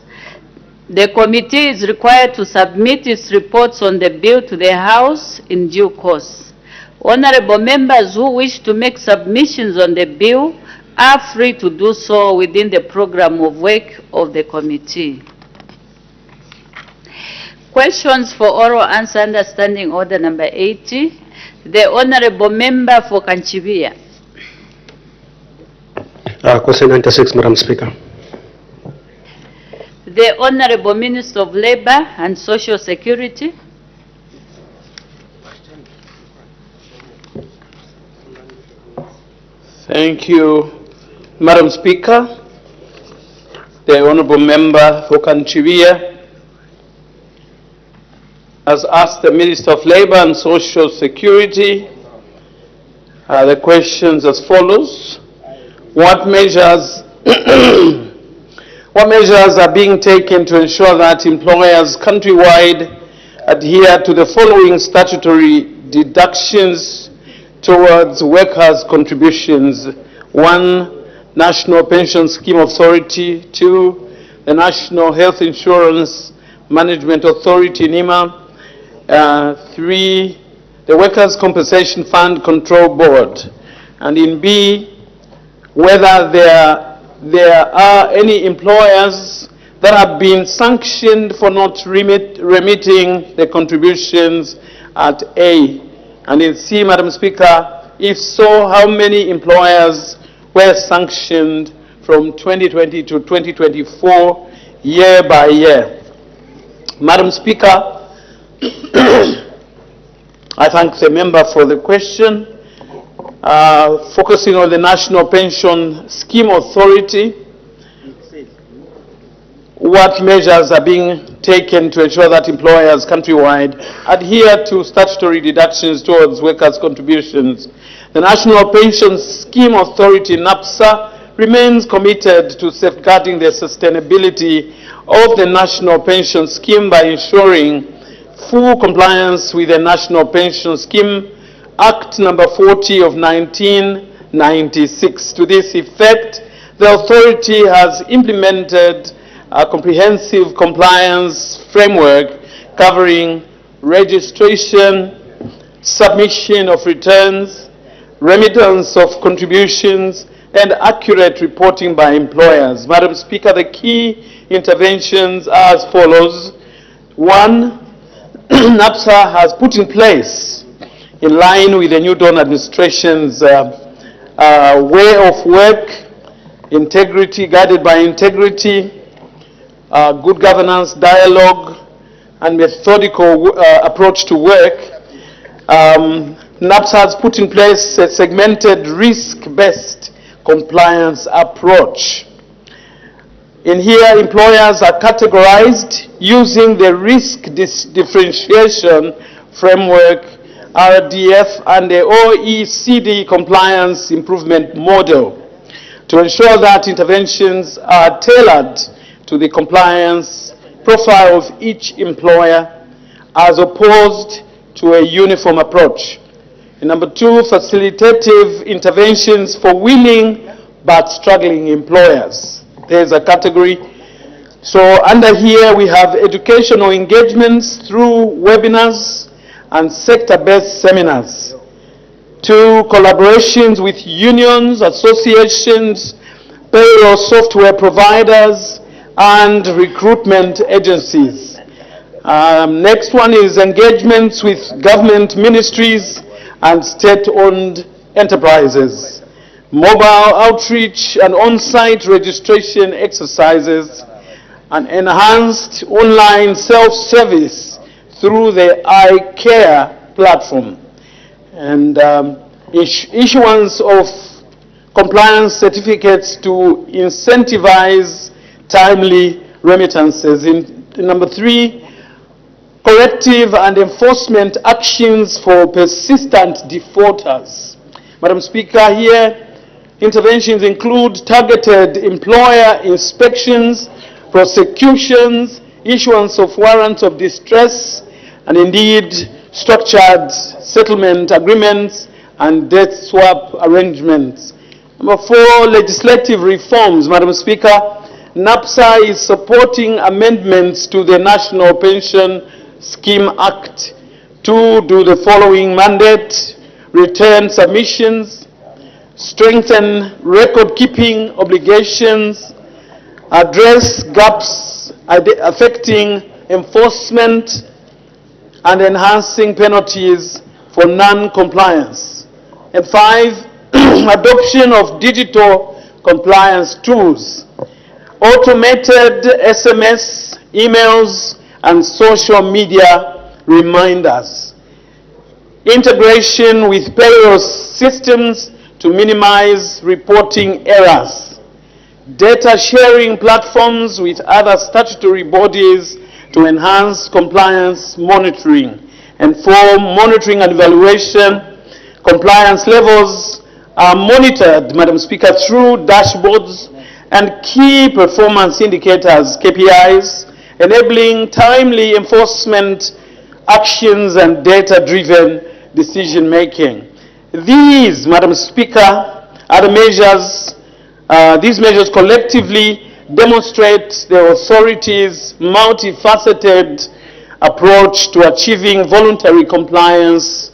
S5: The committee is required to submit its reports on the bill to the House in due course. Honorable members who wish to make submissions on the bill are free to do so within the program of work of the committee. Questions for oral answer under Standing Order number 80. The Honorable Member for Kanchibia.
S22: Question 96, Madam Speaker.
S5: The Honorable Minister of Labor and Social Security.
S23: Thank you, Madam Speaker. The Honorable Member for Kanchibia has asked the Minister of Labor and Social Security the questions as follows. What measures are being taken to ensure that employers countrywide adhere to the following statutory deductions towards workers' contributions? 1, National Pension Scheme Authority. 2, the National Health Insurance Management Authority, NIMA. 3, the Workers' Compensation Fund Control Board. And in B, whether there are any employers that have been sanctioned for not remitting the contributions at A. And in C, Madam Speaker, if so, how many employers were sanctioned from 2020 to 2024, year by year? Madam Speaker, I thank the member for the question. Focusing on the National Pension Scheme Authority, what measures are being taken to ensure that employers countrywide adhere to statutory deductions towards workers' contributions? The National Pension Scheme Authority, NAPSA, remains committed to safeguarding the sustainability of the National Pension Scheme by ensuring full compliance with the National Pension Scheme Act number 40 of 1996. To this effect, the authority has implemented a comprehensive compliance framework covering registration, submission of returns, remittance of contributions, and accurate reporting by employers. Madam Speaker, the key interventions are as follows. 1, NAPSA has put in place, in line with the New Dawn administration's way of work, integrity, guided by integrity, good governance, dialogue, and methodical approach to work, NAPSA has put in place a segmented risk-based compliance approach. In here, employers are categorized using the risk differentiation framework, RDF, and the OECD compliance improvement model to ensure that interventions are tailored to the compliance profile of each employer as opposed to a uniform approach. And number 2, facilitative interventions for willing but struggling employers. There's a category. So under here we have educational engagements through webinars and sector-based seminars. 2, collaborations with unions, associations, payroll software providers, and recruitment agencies. Next one is engagements with government ministries and state-owned enterprises, mobile outreach and on-site registration exercises, and enhanced online self-service through the iCare platform, and issuance of compliance certificates to incentivize timely remittances. Number 3, corrective and enforcement actions for persistent defaulters. Madam Speaker, here interventions include targeted employer inspections, prosecutions, issuance of warrants of distress, and indeed structured settlement agreements and debt swap arrangements. Number 4, legislative reforms. Madam Speaker, NAPSA is supporting amendments to the National Pension Scheme Act to do the following: mandate return submissions, strengthen record-keeping obligations, address gaps affecting enforcement, and enhancing penalties for non-compliance. And 5, adoption of digital compliance tools, automated SMS, emails, and social media reminders, integration with payroll systems to minimize reporting errors, data sharing platforms with other statutory bodies to enhance compliance monitoring. And 4, monitoring and evaluation. Compliance levels are monitored, Madam Speaker, through dashboards and key performance indicators, KPIs, enabling timely enforcement actions and data-driven decision-making. These, Madam Speaker, are the measures, these measures collectively demonstrate the authority's multifaceted approach to achieving voluntary compliance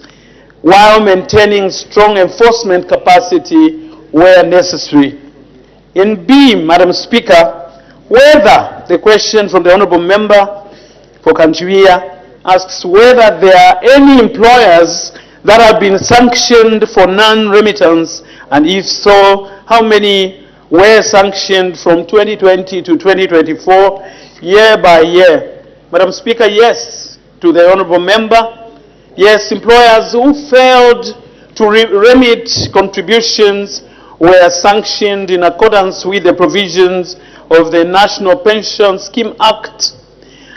S23: while maintaining strong enforcement capacity where necessary. In B, Madam Speaker, whether the question from the Honourable Member for Kanchiwia asks whether there are any employers that have been sanctioned for non-remittance, and if so, how many were sanctioned from 2020 to 2024, year by year. Madam Speaker, yes to the Honourable Member. Yes, employers who failed to remit contributions were sanctioned in accordance with the provisions of the National Pension Scheme Act.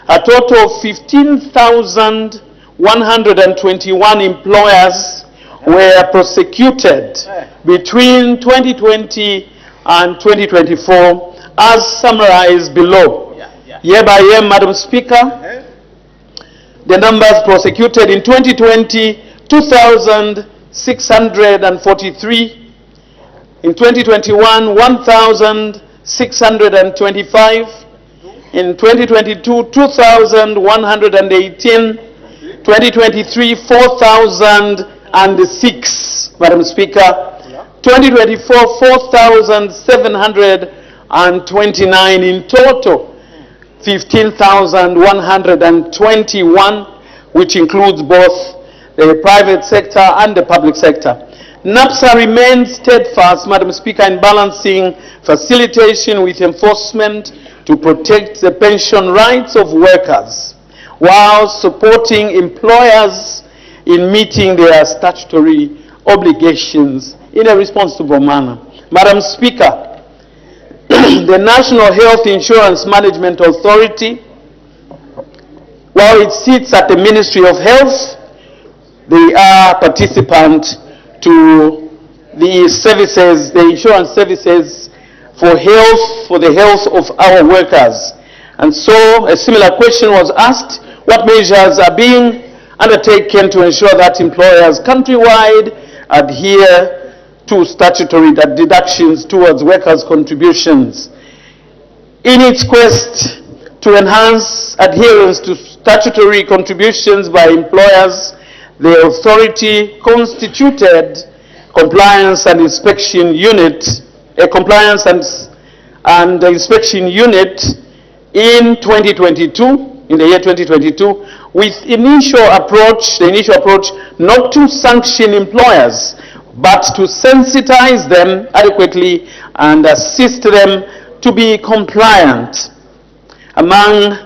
S23: A total of 15,121 employers were prosecuted between 2020 and 2024, as summarized below. Year by year, Madam Speaker, the numbers prosecuted in 2020, 2,643. In 2021, 1,625. In 2022, 2,118. 2023, 4,006, Madam Speaker. 2024, 4,729 in total. 15,121, which includes both the private sector and the public sector. NAPSA remains steadfast, Madam Speaker, in balancing facilitation with enforcement to protect the pension rights of workers, while supporting employers in meeting their statutory obligations in a responsible manner. Madam Speaker, the National Health Insurance Management Authority, while it sits at the Ministry of Health, they are participant to the services, the insurance services for the health of our workers. And so a similar question was asked: what measures are being undertaken to ensure that employers countrywide adhere to statutory deductions towards workers' contributions? In its quest to enhance adherence to statutory contributions by employers, the authority constituted Compliance and Inspection Unit, a Compliance and Inspection Unit in 2022, in the year 2022, with the initial approach not to sanction employers, but to sensitize them adequately and assist them to be compliant. Among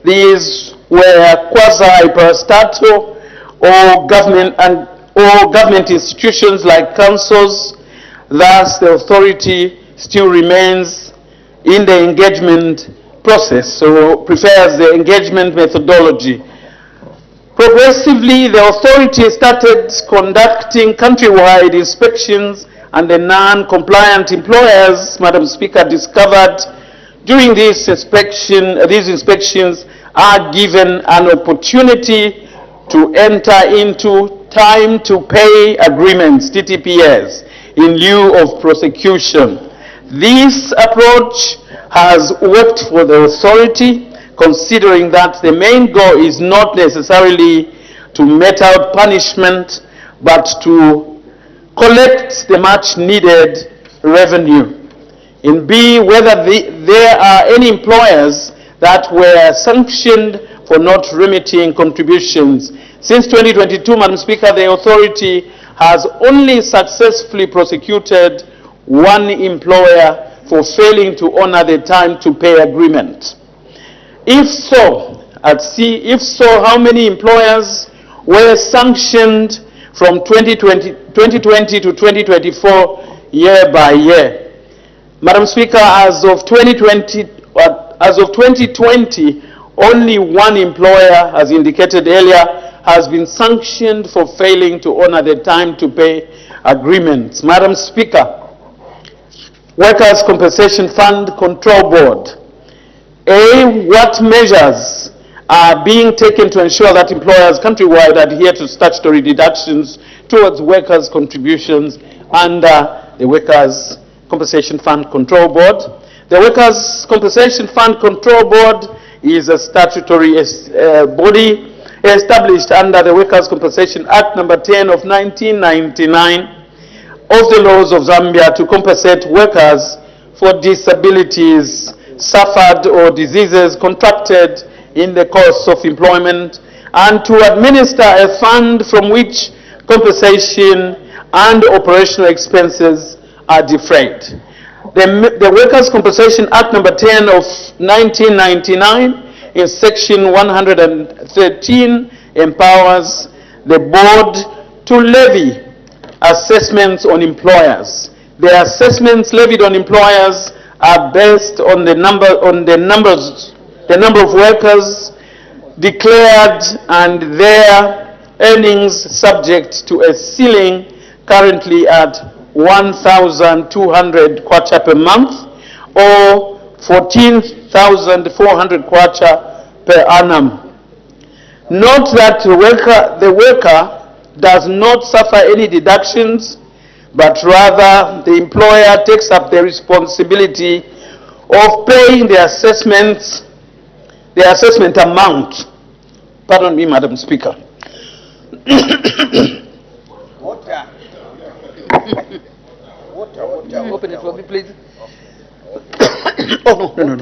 S23: these were quasi-parastatal or government institutions like councils. Thus, the authority still remains in the engagement process, so prefers the engagement methodology. Progressively, the authority started conducting countrywide inspections, and the non-compliant employers, Madam Speaker, discovered during these inspections are given an opportunity to enter into time-to-pay agreements, TTPS, in lieu of prosecution. This approach has worked for the authority, considering that the main goal is not necessarily to mete out punishment, but to collect the much-needed revenue. In B, whether there are any employers that were sanctioned for not remitting contributions. Since 2022, Madam Speaker, the authority has only successfully prosecuted one employer for failing to honor the time-to-pay agreement. If so, at C, how many employers were sanctioned from 2020 to 2024 year by year? Madam Speaker, as of 2020, only one employer, as indicated earlier, has been sanctioned for failing to honor the time-to-pay agreements. Madam Speaker, Workers' Compensation Fund Control Board. A, what measures are being taken to ensure that employers countrywide adhere to statutory deductions towards workers' contributions under the Workers' Compensation Fund Control Board? The Workers' Compensation Fund Control Board is a statutory body established under the Workers' Compensation Act number 10 of 1999 of the laws of Zambia to compensate workers for disabilities suffered or diseases contracted in the course of employment, and to administer a fund from which compensation and operational expenses are defrayed. The Workers' Compensation Act number 10 of 1999 in section 113 empowers the board to levy assessments on employers. The assessments levied on employers are based on the number of workers declared and their earnings subject to a ceiling currently at 1,200 kwacha per month or 14,400 kwacha per annum. Note that the worker does not suffer any deductions, but rather the employer takes up the responsibility of paying the assessment amount. Pardon me, Madam Speaker. Open it for me, please. Oh, no.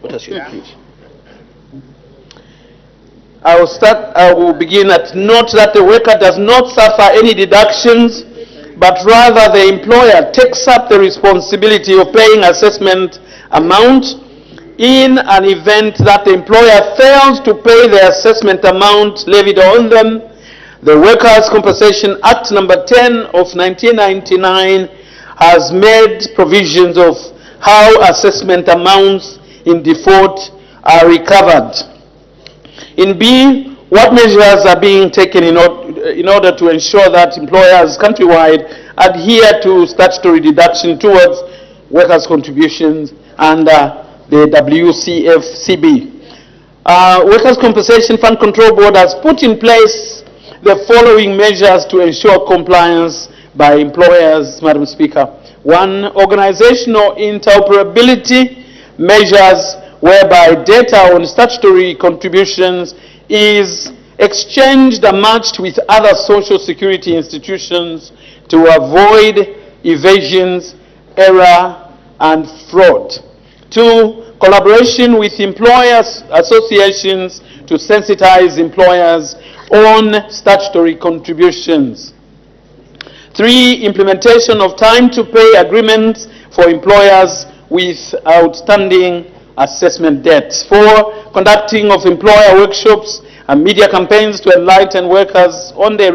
S23: Please. I will begin at note that the worker does not suffer any deductions, but rather the employer takes up the responsibility of paying assessment amount. In an event that the employer fails to pay the assessment amount levied on them, the Workers' Compensation Act number 10 of 1999 has made provisions of how assessment amounts in default are recovered. In B, what measures are being taken in order to ensure that employers countrywide adhere to statutory deduction towards workers' contributions under the WCFCB? Workers' Compensation Fund Control Board has put in place the following measures to ensure compliance by employers, Madam Speaker. 1, organizational interoperability measures whereby data on statutory contributions is exchanged and matched with other social security institutions to avoid evasions error, and fraud. 2, collaboration with employers' associations to sensitize employers on statutory contributions. 3, implementation of time-to-pay agreements for employers with outstanding assessment debts. 4, conducting of employer workshops and media campaigns to enlighten workers on the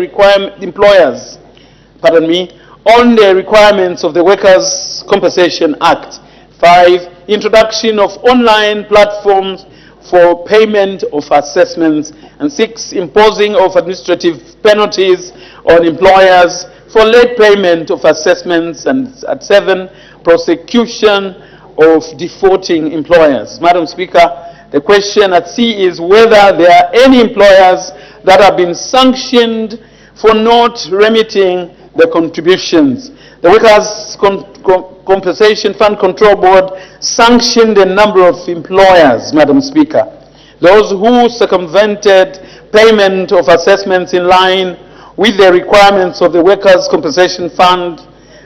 S23: on the requirements of the Workers' Compensation Act. 5, introduction of online platforms for payment of assessments. And 6, imposing of administrative penalties on employers for late payment of assessments. And at 7, prosecution of defaulting employers. Madam Speaker, the question at C is whether there are any employers that have been sanctioned for not remitting the contributions. The Workers' Compensation Fund Control Board sanctioned a number of employers, Madam Speaker. Those who circumvented payment of assessments in line with the requirements of the Workers' Compensation Fund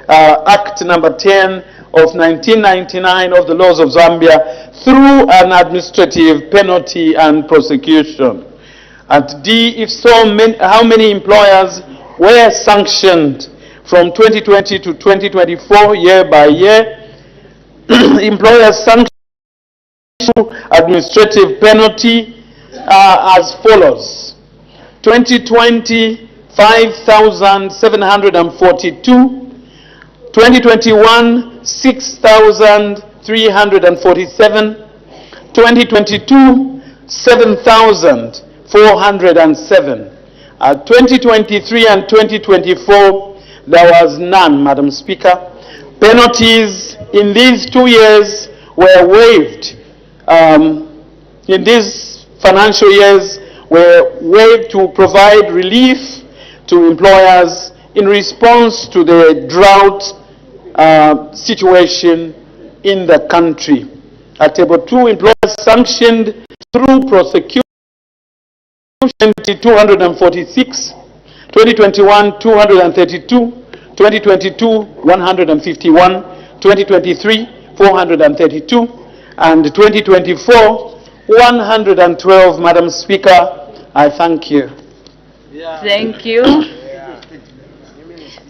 S23: Act number 10 of 1999 of the laws of Zambia through an administrative penalty and prosecution. At D, if so, how many employers were sanctioned from 2020 to 2024 year by year? Employers sanctioned administrative penalty as follows. 2020, 5,742. 2021, 6,347. 2022, 7,407. 2023 and 2024, there was none, Madam Speaker. Penalties in these 2 years were waived. In these financial years were waived to provide relief to employers in response to the drought situation in the country. At table 2, employers sanctioned through prosecution 246, 2021 232, 2022 151, 2023 432, and 2024 112. Madam Speaker, I thank you.
S5: Thank you.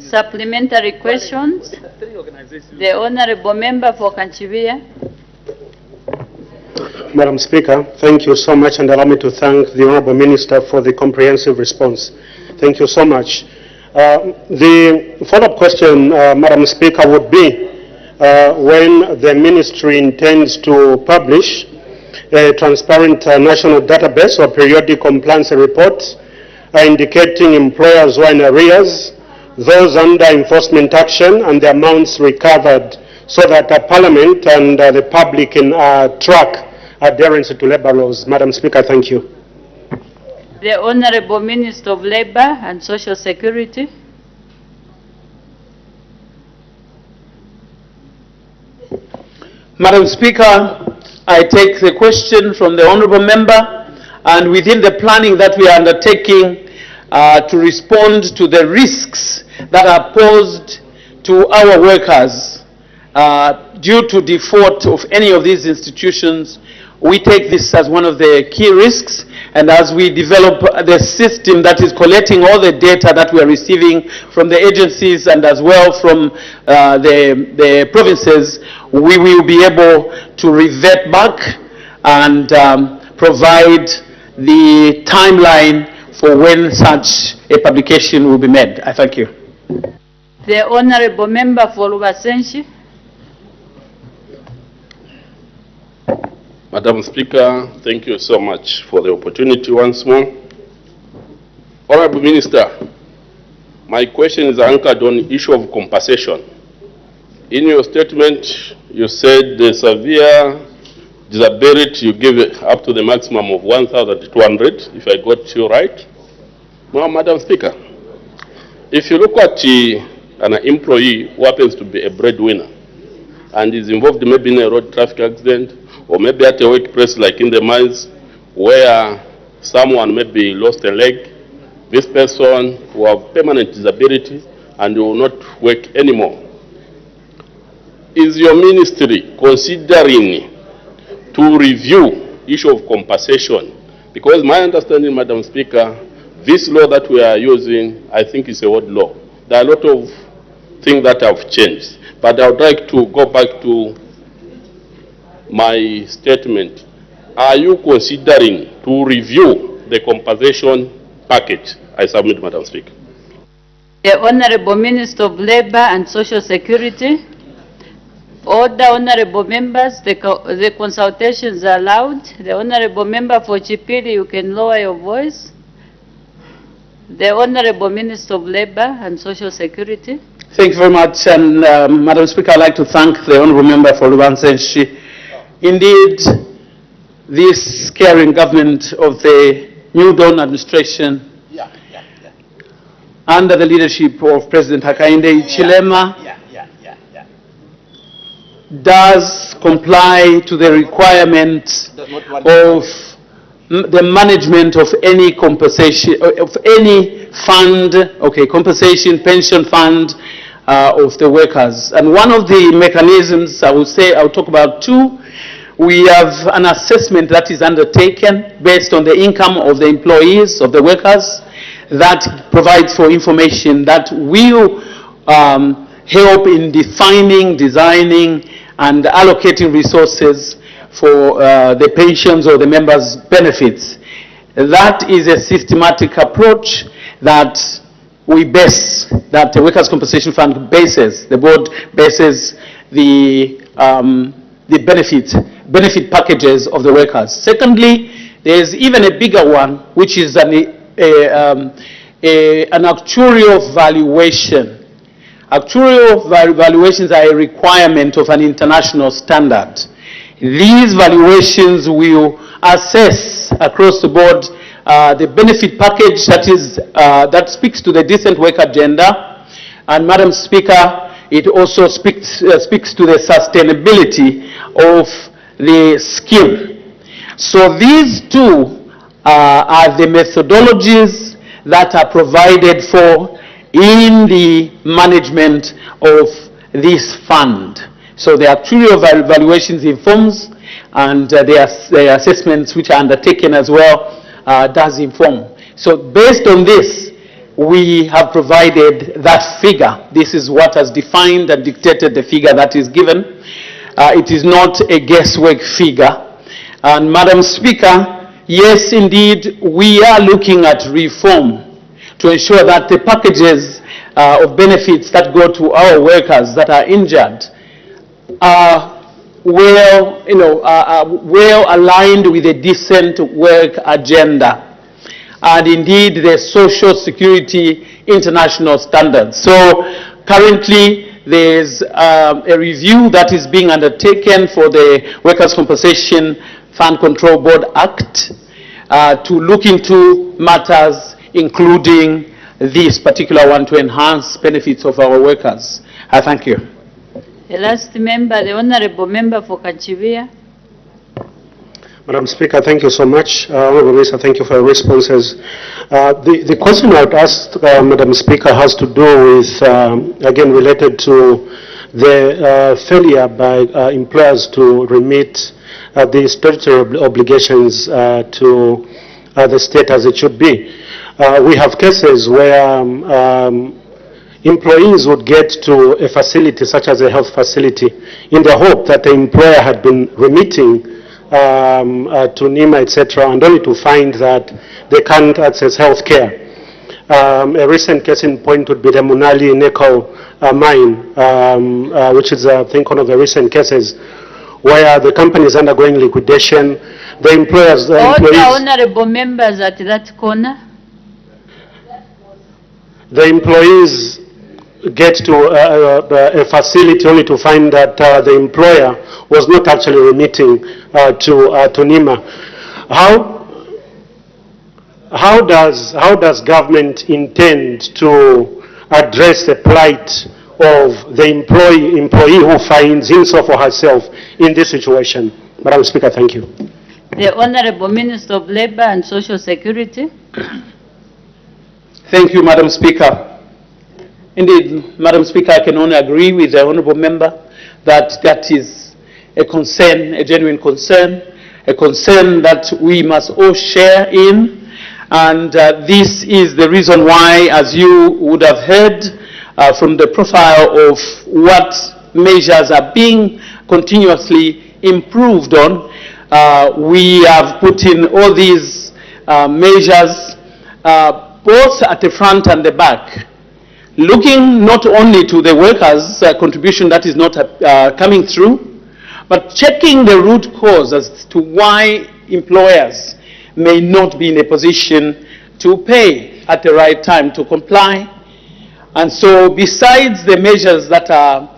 S5: Supplementary questions. The Honorable Member for Kanchibia.
S22: Madam Speaker, thank you so much, and allow me to thank the Honourable Minister for the comprehensive response. Thank you so much. The follow-up question, Madam Speaker, would be when the Ministry intends to publish a transparent national database or periodic compliance reports indicating employers who are in arrears, those under enforcement action, and the amounts recovered, so that Parliament and the public can track adherence to labour laws. Madam Speaker, thank you.
S5: The Honourable Minister of Labour and Social Security.
S23: Madam Speaker, I take the question from the Honourable Member, and within the planning that we are undertaking to respond to the risks that are posed to our workers due to default of any of these institutions, we take this as one of the key risks, and as we develop the system that is collecting all the data that we are receiving from the agencies and as well from the provinces, we will be able to revert back and provide the timeline for when such a publication will be made. I thank you.
S5: The Honourable Member for Lubasenshi.
S19: Madam Speaker, thank you so much for the opportunity once more. Honourable Minister, my question is anchored on the issue of compensation. In your statement, you said the severe disability you give it up to the maximum of 1,200, if I got you right. Now, Madam Speaker, if you look at an employee who happens to be a breadwinner and is involved maybe in a road traffic accident, or maybe at a workplace like in the mines where someone maybe lost a leg, this person will have permanent disability and will not work anymore. is your ministry considering to review issue of compensation? Because my understanding, Madam Speaker, this law that we are using, I think is a old law. There are a lot of things that have changed. But I would like to go back to my statement. Are you considering to review the compensation package? I submit, Madam Speaker.
S5: The Honorable Minister of Labour and Social Security. Order, honorable members, the consultations are allowed. The honorable member for Chipili, you can lower your voice. The honorable Minister of Labour and Social Security.
S23: Thank you very much, and Madam Speaker, I'd like to thank the honorable member for Lubansenshi. Indeed, this caring government of the New Dawn administration, under the leadership of President Hakainde Hichilema, does comply to the requirement of the management of any compensation, of any fund, compensation, pension fund of the workers. And one of the mechanisms, I will say, I'll talk about two. We have an assessment that is undertaken based on the income of the employees, of the workers, that provides for information that will help in defining, designing, and allocating resources for the pensions or the members' benefits. That is a systematic approach that we base, that the Workers' Compensation Fund bases, the board bases the benefit packages of the workers. Secondly, there's even a bigger one, which is an actuarial valuation. Actuarial valuations are a requirement of an international standard. These valuations will assess across the board the benefit package that speaks to the decent work agenda. And Madam Speaker, it also speaks to the sustainability of the scheme. So these two are the methodologies that are provided for in the management of this fund. So the actuarial valuations informs, and the assessments which are undertaken as well does inform. So based on this, we have provided that figure. This is what has defined and dictated the figure that is given. It is not a guesswork figure. And Madam Speaker, yes, indeed, we are looking at reform to ensure that the packages of benefits that go to our workers that are injured are well aligned with a decent work agenda and indeed the Social Security international standards. So currently there's a review that is being undertaken for the Workers' Compensation Fund Control Board Act to look into matters including this particular one to enhance benefits of our workers. I thank you.
S5: The last member, the honorable member for Kachivia.
S22: Madam Speaker, thank you so much. Honorable Minister, thank you for your responses. The question I would ask, Madam Speaker, has to do with, again, related to the failure by employers to remit the statutory obligations to the state as it should be. We have cases where employees would get to a facility such as a health facility in the hope that the employer had been remitting to NEMA, etc., and only to find that they can't access health care. A recent case in point would be the Munali Nickel mine, which is, I think, one of the recent cases where the company is undergoing liquidation. The employers...
S5: All the honorable members at that corner.
S22: The employees get to a facility only to find that the employer was not actually remitting to NEMA. How does government intend to address the plight of the employee who finds himself or herself in this situation? Madam Speaker, thank you.
S5: The Honorable Minister of Labour and Social Security.
S23: Thank you, Madam Speaker. Indeed, Madam Speaker, I can only agree with the honourable member that is a concern, a genuine concern, a concern that we must all share in. And this is the reason why, as you would have heard from the profile of what measures are being continuously improved on, we have put in all these measures both at the front and the back, looking not only to the workers' contribution that is not coming through, but checking the root cause as to why employers may not be in a position to pay at the right time, to comply. And so besides the measures that are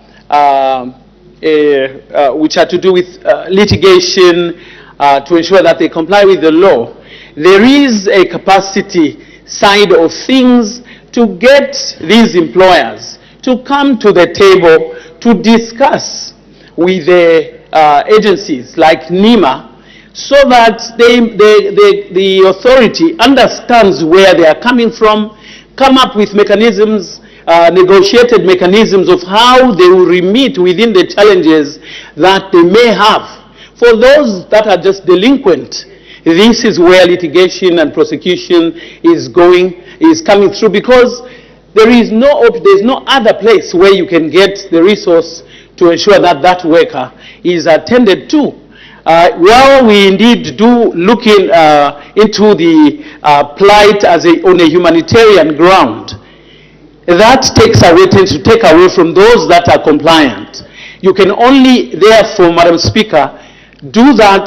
S23: which are to do with litigation to ensure that they comply with the law, there is a capacity side of things to get these employers to come to the table to discuss with the agencies like NEMA, so that the authority understands where they are coming from, come up with mechanisms, negotiated mechanisms of how they will remit within the challenges that they may have. For those that are just delinquent, this is where litigation and prosecution is coming through, because there's no other place where you can get the resource to ensure that that worker is attended to. While we indeed do look into the plight as on a humanitarian ground, that tends to take away from those that are compliant. You can only, therefore, Madam Speaker, do that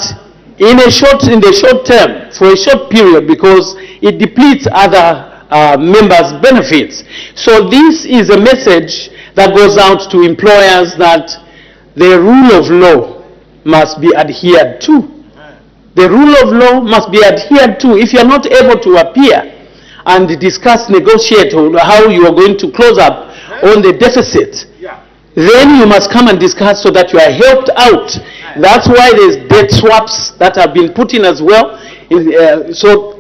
S23: in the short term, for a short period, because it depletes other members' benefits. So this is a message that goes out to employers that the rule of law must be adhered to. The rule of law must be adhered to. If you are not able to appear and discuss, negotiate how you are going to close up on the deficit, then you must come and discuss so that you are helped out. That's why there's debt swaps that have been put in as well. So,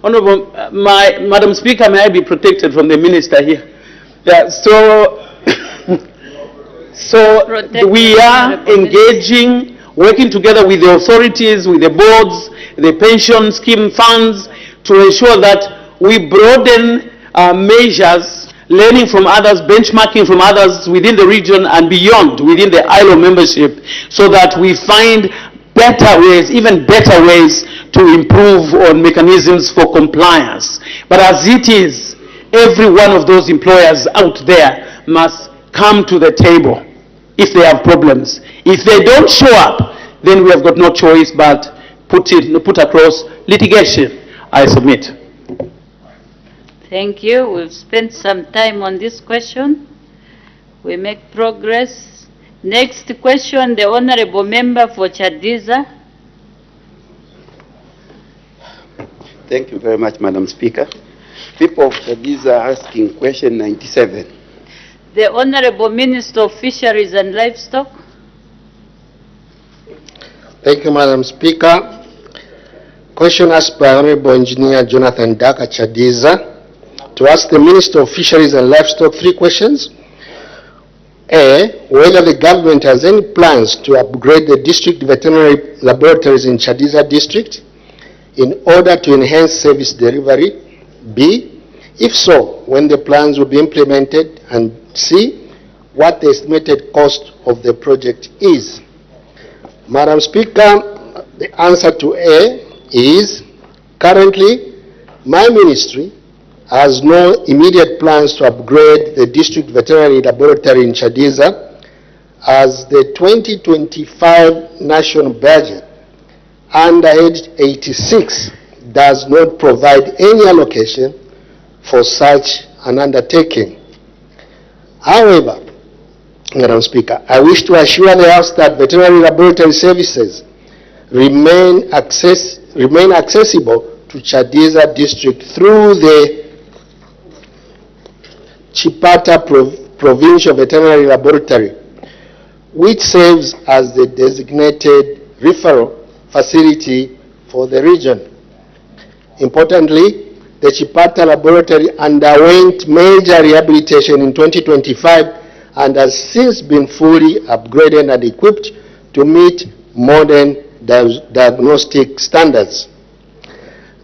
S23: Honorable, Madam Speaker, may I be protected from the minister here? Yeah, so we are engaging, working together with the authorities, with the boards, the pension scheme funds, to ensure that we broaden measures, learning from others, benchmarking from others within the region and beyond, within the ILO membership, so that we find better ways, even better ways to improve on mechanisms for compliance. But as it is, every one of those employers out there must come to the table if they have problems. If they don't show up, then we have got no choice but put across litigation. I submit.
S5: Thank you. We've spent some time on this question. We make progress. Next question, the Honorable Member for Chadiza.
S18: Thank you very much, Madam Speaker. People of Chadiza are asking question 97.
S5: The Honorable Minister of Fisheries and Livestock.
S8: Thank you, Madam Speaker. Question asked by Honorable Engineer Jonathan Daka, Chadiza, to ask the Minister of Fisheries and Livestock 3 questions. A, whether the government has any plans to upgrade the district veterinary laboratories in Chadiza district in order to enhance service delivery. B, if so, when the plans will be implemented. And C, what the estimated cost of the project is. Madam Speaker, the answer to A is, currently, my ministry has no immediate plans to upgrade the district veterinary laboratory in Chadiza, as the 2025 national budget under Head 86 does not provide any allocation for such an undertaking. However, Madam Speaker, I wish to assure the House that veterinary laboratory services remain accessible to Chadiza district through the Chipata Provincial Veterinary Laboratory, which serves as the designated referral facility for the region. Importantly, the Chipata Laboratory underwent major rehabilitation in 2025
S18: and has since been fully upgraded and equipped to meet modern diagnostic standards.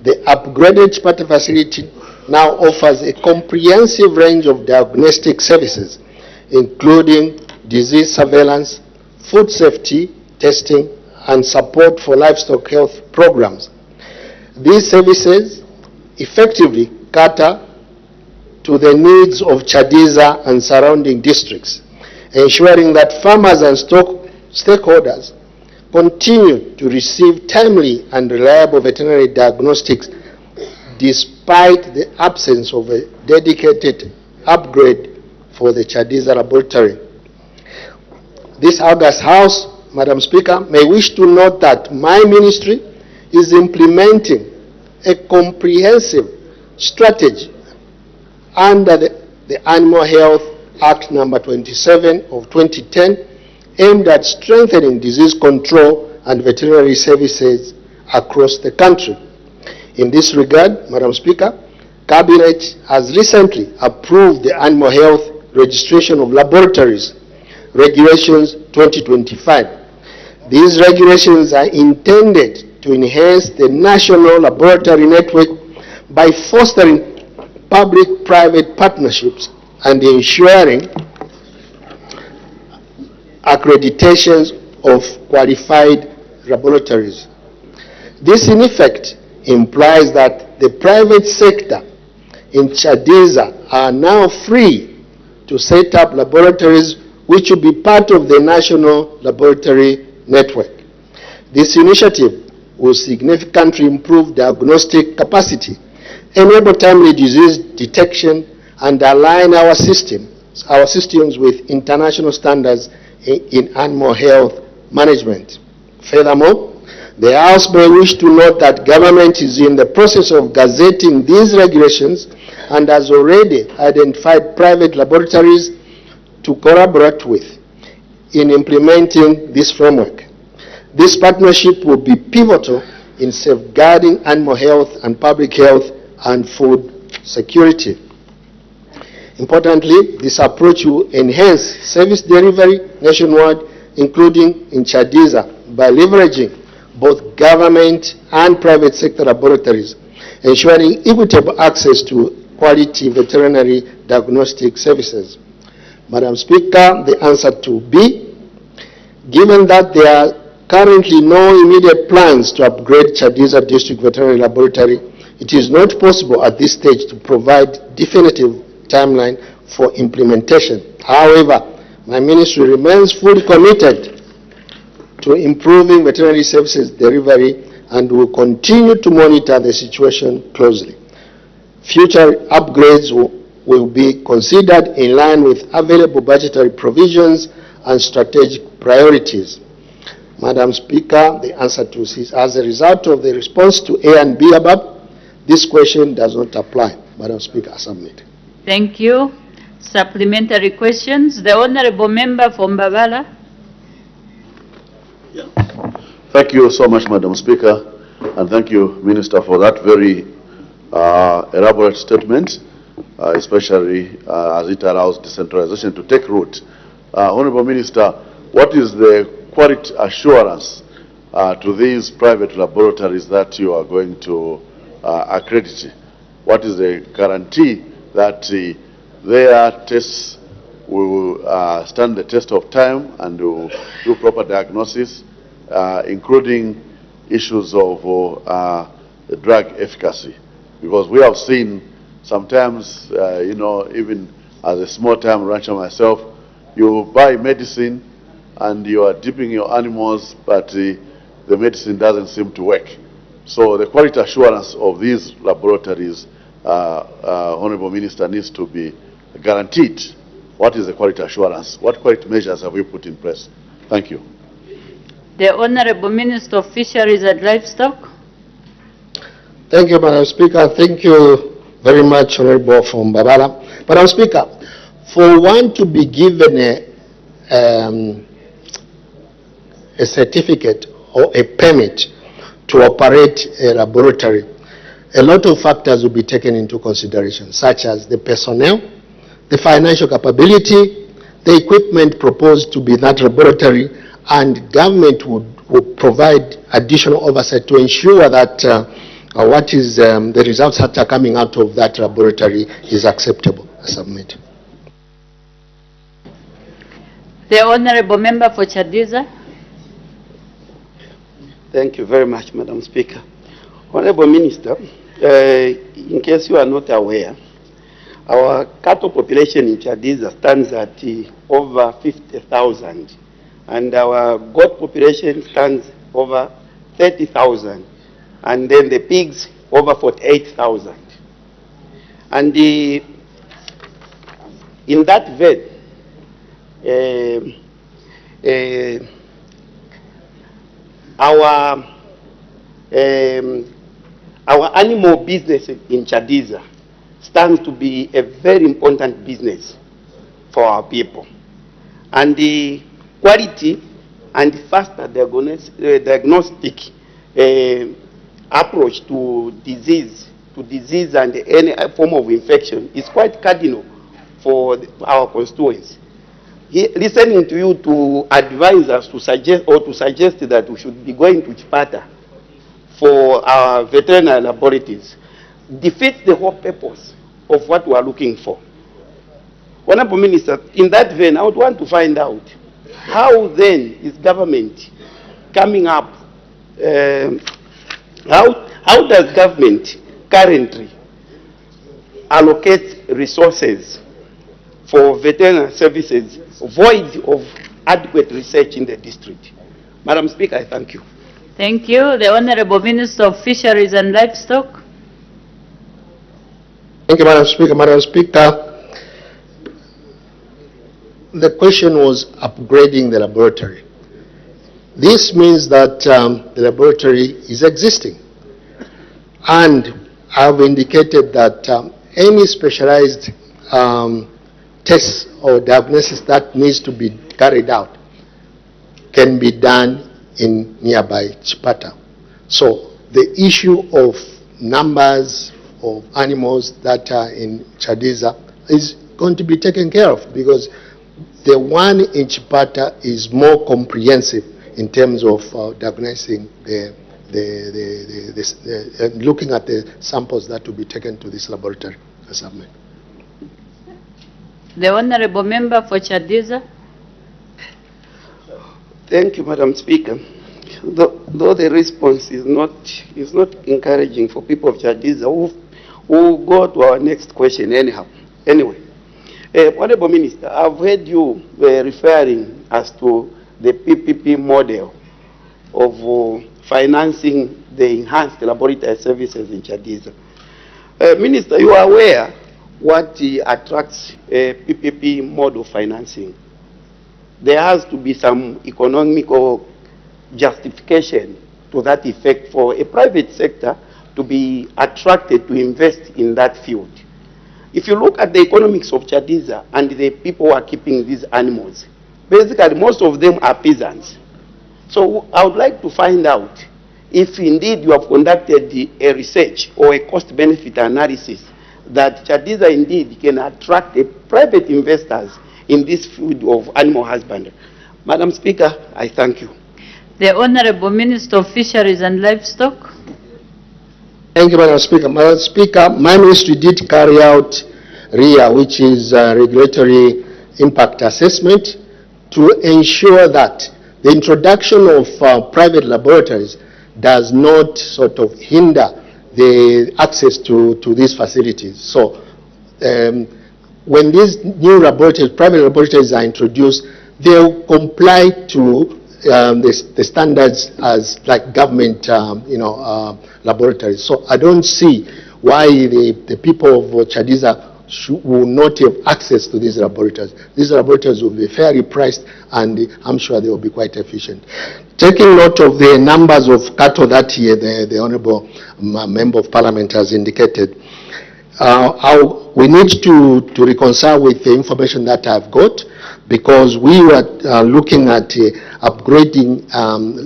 S18: The upgraded Chipata facility now offers a comprehensive range of diagnostic services, including disease surveillance, food safety testing, and support for livestock health programs. These services effectively cater to the needs of Chadiza and surrounding districts, ensuring that farmers and stakeholders continue to receive timely and reliable veterinary diagnostics despite the absence of a dedicated upgrade for the Chadiza laboratory. This August House, Madam Speaker, may wish to note that my ministry is implementing a comprehensive strategy under the Animal Health Act number 27 of 2010 aimed at strengthening disease control and veterinary services across the country. In this regard, Madam Speaker, Cabinet has recently approved the Animal Health Registration of Laboratories Regulations 2025. These regulations are intended to enhance the national laboratory network by fostering public-private partnerships and ensuring accreditations of qualified laboratories. This, in effect, implies that the private sector in Chadiza are now free to set up laboratories which will be part of the national laboratory network. This initiative will significantly improve diagnostic capacity, enable timely disease detection, and align our systems with international standards in animal health management. Furthermore, the House may wish to note that government is in the process of gazetting these regulations and has already identified private laboratories to collaborate with in implementing this framework. This partnership will be pivotal in safeguarding animal health and public health and food security. Importantly, this approach will enhance service delivery nationwide, including in Chadiza, by leveraging both government and private sector laboratories, ensuring equitable access to quality veterinary diagnostic services. Madam Speaker, the answer to B, given that there are currently no immediate plans to upgrade Chadiza District Veterinary Laboratory, it is not possible at this stage to provide definitive timeline for implementation. However, my ministry remains fully committed to improving veterinary services delivery and will continue to monitor the situation closely. Future upgrades will be considered in line with available budgetary provisions and strategic priorities. Madam Speaker, the answer to this is, as a result of the response to A and B above, this question does not apply. Madam Speaker, I submit.
S5: Thank you. Supplementary questions. The Honorable Member from Mbabala.
S1: Thank you so much, Madam Speaker, and thank you, Minister, for that very elaborate statement, especially as it allows decentralization to take root. Honorable Minister, what is the quality assurance to these private laboratories that you are going to accredit? What is the guarantee that their tests will stand the test of time and will do proper diagnosis, including issues of drug efficacy? Because we have seen sometimes, even as a small-time rancher myself, you buy medicine and you are dipping your animals, but the medicine doesn't seem to work. So the quality assurance of these laboratories, Honorable Minister, needs to be guaranteed. What is the quality assurance? What quality measures have we put in place? Thank you.
S5: The Honorable Minister of Fisheries and Livestock.
S18: Thank you, Madam Speaker. Thank you very much, Honorable from Mbabala. Madam Speaker, for one to be given a certificate or a permit to operate a laboratory, a lot of factors will be taken into consideration, such as the personnel, the financial capability,
S3: the equipment proposed to be in that laboratory, and government would provide additional oversight to ensure that what is the results that are coming out of that laboratory is acceptable. I submit.
S5: The Honorable Member for Chadiza.
S18: Thank you very much, Madam Speaker. Honorable Minister, in case you are not aware, our cattle population in Chadiza stands at over 50,000, and our goat population stands over 30,000, and then the pigs over 48,000. And in that vein, our animal business in Chadiza stands to be a very important business for our people. And the quality and faster diagnostic approach to disease and any form of infection is quite cardinal for our constituents. Listening to you to advise us to suggest that we should be going to Chipata for our veterinary laboratories defeats the whole purpose of what we are looking for. Honorable Minister, in that vein, I would want to find out how then is government coming up, how does government currently allocate resources for veterinary services void of adequate research in the district? Madam Speaker, I thank you.
S5: Thank you. The Honorable Minister of Fisheries and Livestock.
S3: Thank you, Madam Speaker. Madam Speaker, the question was upgrading the laboratory. This means that the laboratory is existing. And I've indicated that any specialized tests or diagnosis that needs to be carried out can be done in nearby Chipata. So the issue of numbers of animals that are in Chadiza is going to be taken care of, because the one in Chipata is more comprehensive in terms of diagnosing looking at the samples that will be taken to this laboratory.
S5: The Honorable Member for Chadiza.
S18: Thank you, Madam Speaker. Though the response is not encouraging for people of Chadiza, we'll go to our next question anyhow. Anyway, Honorable Minister, I've heard you referring as to the PPP model of financing the enhanced laboratory services in Chadiza. Minister, you are aware what attracts PPP model financing. There has to be some economical justification to that effect for a private sector to be attracted to invest in that field. If you look at the economics of Chadiza and the people who are keeping these animals, basically most of them are peasants. So I would like to find out if indeed you have conducted a research or a cost-benefit analysis that Chadiza indeed can attract private investors in this field of animal husbandry. Madam Speaker, I thank you.
S5: The Honorable Minister of Fisheries and Livestock.
S3: Thank you, Madam Speaker. Madam Speaker, my ministry did carry out RIA, which is regulatory impact assessment, to ensure that the introduction of private laboratories does not sort of hinder the access to these facilities. So when these new laboratories, private laboratories are introduced, they'll comply to the standards as like government, laboratories. So I don't see why the people of Chadiza will not have access to these laboratories. These laboratories will be fairly priced, and I'm sure they will be quite efficient. Taking note of the numbers of cattle that here the Honourable Member of Parliament has indicated, we need to reconcile with the information that I've got, because we were looking at upgrading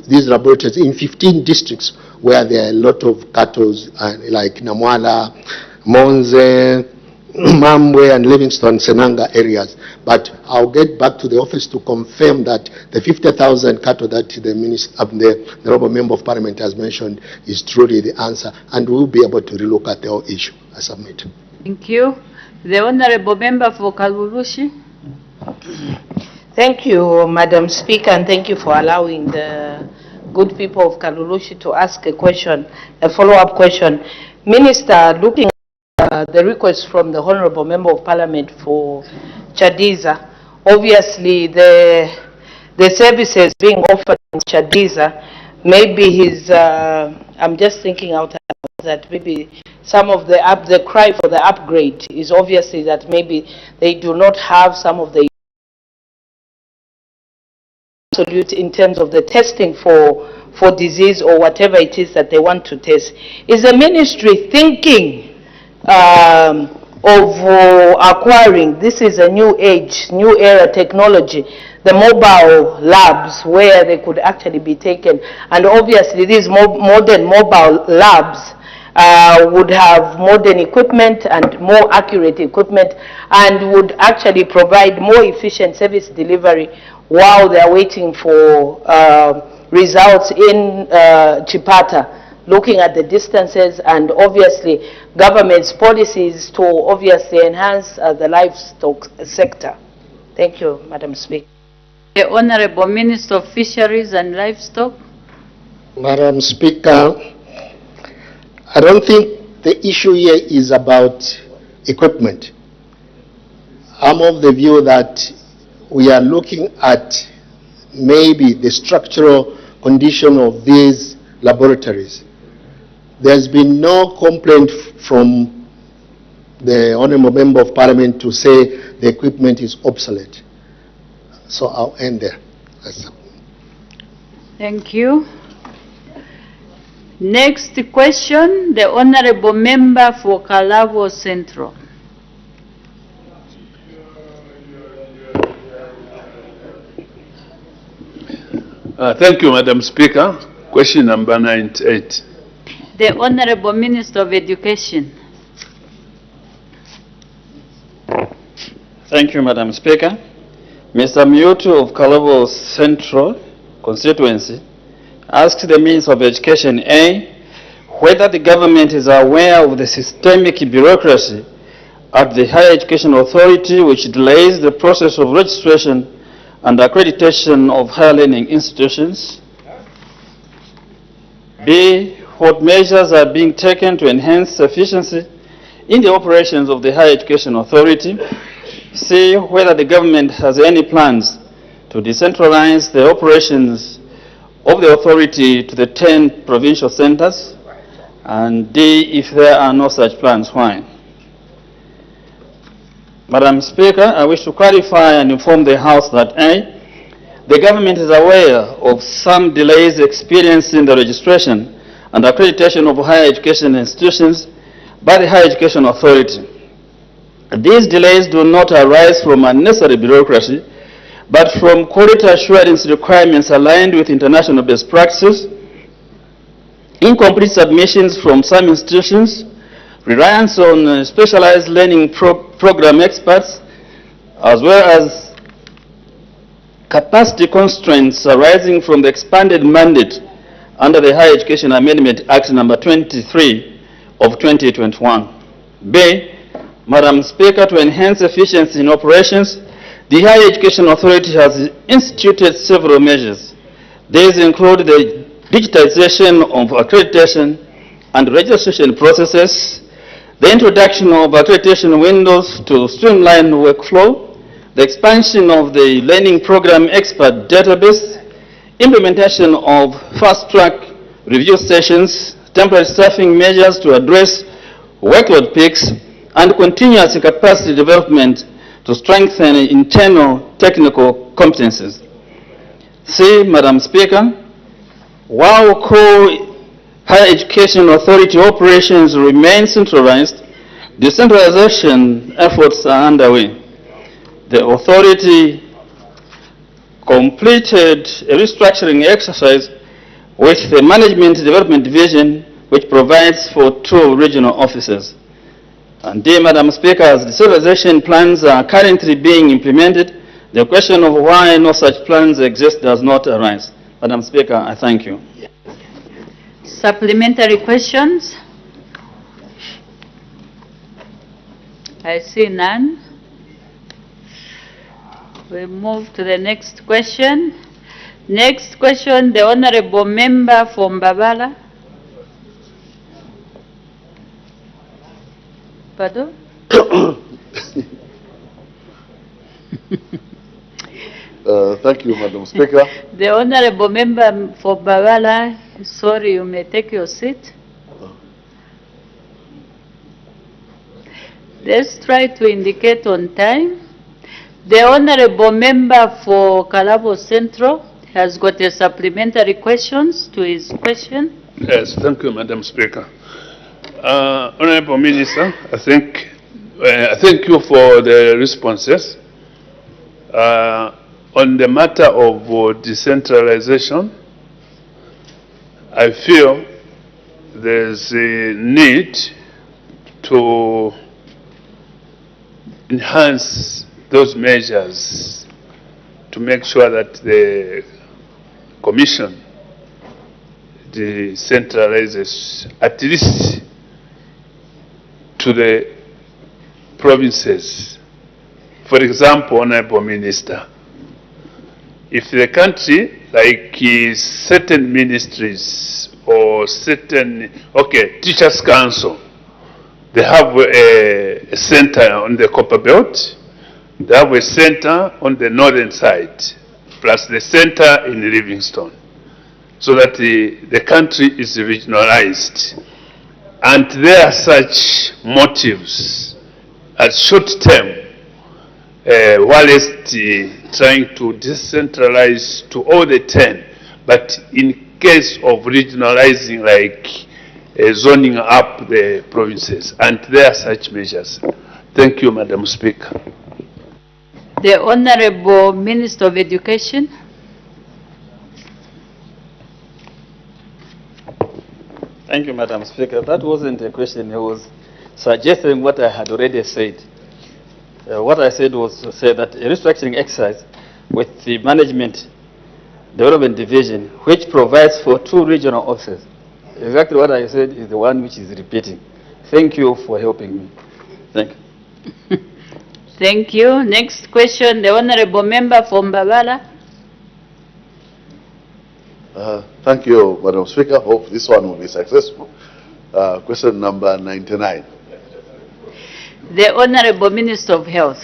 S3: these laboratories in 15 districts where there are a lot of cattle, like Namwala, Monze, Mamwe and Livingston, Senanga areas. But I'll get back to the office to confirm that the 50,000 cattle that the Honourable Member of Parliament has mentioned is truly the answer, and we'll be able to relook at the whole issue. I submit.
S5: Thank you. The Honourable Member for Kalulushi.
S4: Thank you, Madam Speaker, and thank you for allowing the good people of Kalulushi to ask a question, a follow-up question. Minister, looking at the request from the Honourable Member of Parliament for Chadiza, obviously the services being offered in Chadiza, maybe his, I'm just thinking out loud that maybe some of the cry for the upgrade is obviously that maybe they do not have some of the absolute in terms of the testing for disease or whatever it is that they want to test. Is the ministry thinking of acquiring, this is a new age, new era technology, the mobile labs where they could actually be taken, and obviously these modern mobile labs would have modern equipment and more accurate equipment and would actually provide more efficient service delivery while they are waiting for results in Chipata, looking at the distances and obviously government's policies to obviously enhance the livestock sector. Thank you, Madam Speaker.
S5: The Honourable Minister of Fisheries and Livestock.
S3: Madam Speaker, I don't think the issue here is about equipment. I'm of the view that we are looking at maybe the structural condition of these laboratories. There's been no complaint from the Honourable Member of Parliament to say the equipment is obsolete. So I'll end there.
S5: Thank you. Next question, the Honourable Member for Kalavo Central.
S6: Thank you, Madam Speaker. Question number 98.
S5: The Honourable Minister of Education.
S11: Thank you, Madam Speaker. Mr. Mioto of Kalavo Central constituency asked the Minister of Education, A, whether the government is aware of the systemic bureaucracy at the Higher Education Authority which delays the process of registration and accreditation of higher learning institutions. B, what measures are being taken to enhance efficiency in the operations of the Higher Education Authority. C, whether the government has any plans to decentralize the operations of the authority to the 10 provincial centers. And D, if there are no such plans, why? Madam Speaker, I wish to clarify and inform the House that A, the government is aware of some delays experienced in the registration and accreditation of higher education institutions by the Higher Education Authority. These delays do not arise from unnecessary bureaucracy, but from quality assurance requirements aligned with international best practices, incomplete submissions from some institutions, reliance on specialized learning program experts, as well as capacity constraints arising from the expanded mandate under the Higher Education Amendment Act number 23 of 2021. B, Madam Speaker, to enhance efficiency in operations, the Higher Education Authority has instituted several measures. These include the digitization of accreditation and registration processes, the introduction of accreditation windows to streamline workflow, the expansion of the learning program expert database, implementation of fast-track review sessions, temporary staffing measures to address workload peaks, and continuous capacity development to strengthen internal technical competencies. C, Madam Speaker, while core higher education authority operations remain centralized, decentralization efforts are underway. The authority completed a restructuring exercise with the Management Development Division, which provides for 2 regional offices. And D, Madam Speaker, as decentralization plans are currently being implemented, the question of why no such plans exist does not arise. Madam Speaker, I thank you.
S5: Supplementary questions? I see none. We move to the next question. Next question, the Honorable Member from Mbabala. Pardon?
S1: Thank you, Madam Speaker.
S5: The Honorable Member for Mbabala, sorry, you may take your seat. Let's try to indicate on time. The Honorable Member for Kalabo Central has got a supplementary questions to his question.
S6: Yes, thank you, Madam Speaker. Honorable Minister, I thank you for the responses. On the matter of decentralization, I feel there's a need to enhance those measures to make sure that the Commission decentralizes at least to the provinces. For example, Honorable Minister, if the country, like certain ministries or certain, Teachers' Council, they have a center on the Copper Belt, they have a center on the northern side, plus the center in Livingstone, so that the country is regionalized. And there are such motives as short-term, whilst trying to decentralize to all the 10, but in case of regionalizing, like zoning up the provinces, and there are such measures. Thank you, Madam Speaker.
S5: The Honorable Minister of Education.
S11: Thank you, Madam Speaker. That wasn't a question. It was suggesting what I had already said. What I said was to say that a restructuring exercise with the Management Development Division, which provides for 2 regional offices. Exactly what I said is the one which is repeating. Thank you for helping me. Thank you.
S5: Thank you. Next question, the Honorable Member from Mbabala.
S1: Thank you, Madam Speaker. Hope this one will be successful. Question number 99.
S5: The Honorable Minister of Health.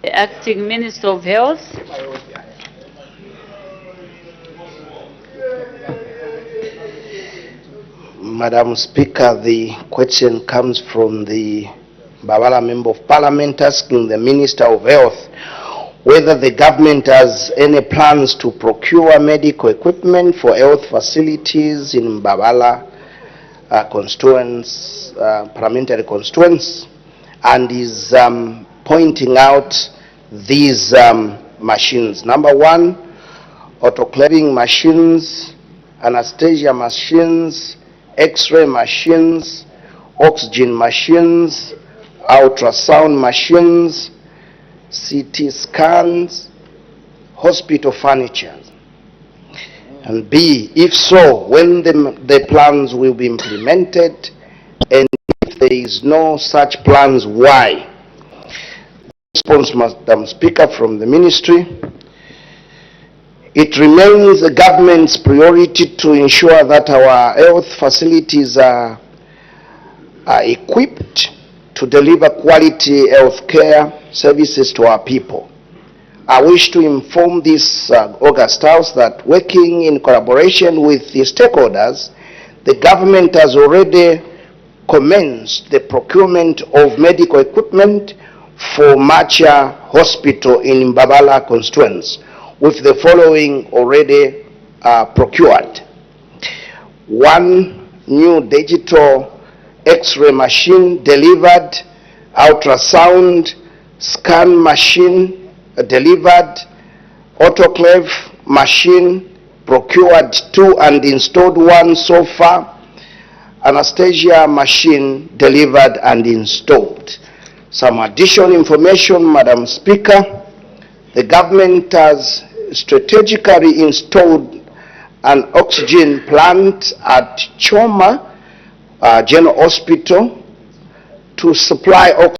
S5: The Acting Minister of Health.
S7: Madam Speaker, the question comes from the Mbabala Member of Parliament asking the Minister of Health whether the government has any plans to procure medical equipment for health facilities in Mbabala constituents, parliamentary constituents, and is pointing out these machines. Number 1, autoclaving machines, anesthesia machines, X-ray machines, oxygen machines, ultrasound machines, CT scans, hospital furniture. And B, if so, when the plans will be implemented, and if there is no such plans, why? Response, Madam Speaker, from the Ministry. It remains the government's priority to ensure that our health facilities are equipped to deliver quality health care services to our people. I wish to inform this August House that, working in collaboration with the stakeholders, the government has already commenced the procurement of medical equipment for Macha Hospital in Mbabala constituents, with the following already procured. 1 new digital X-ray machine delivered, ultrasound scan machine delivered, autoclave machine procured 2 and installed 1 so far, anesthesia machine delivered and installed. Some additional information, Madam Speaker. The government has strategically installed an oxygen plant at Choma General Hospital to supply oxygen.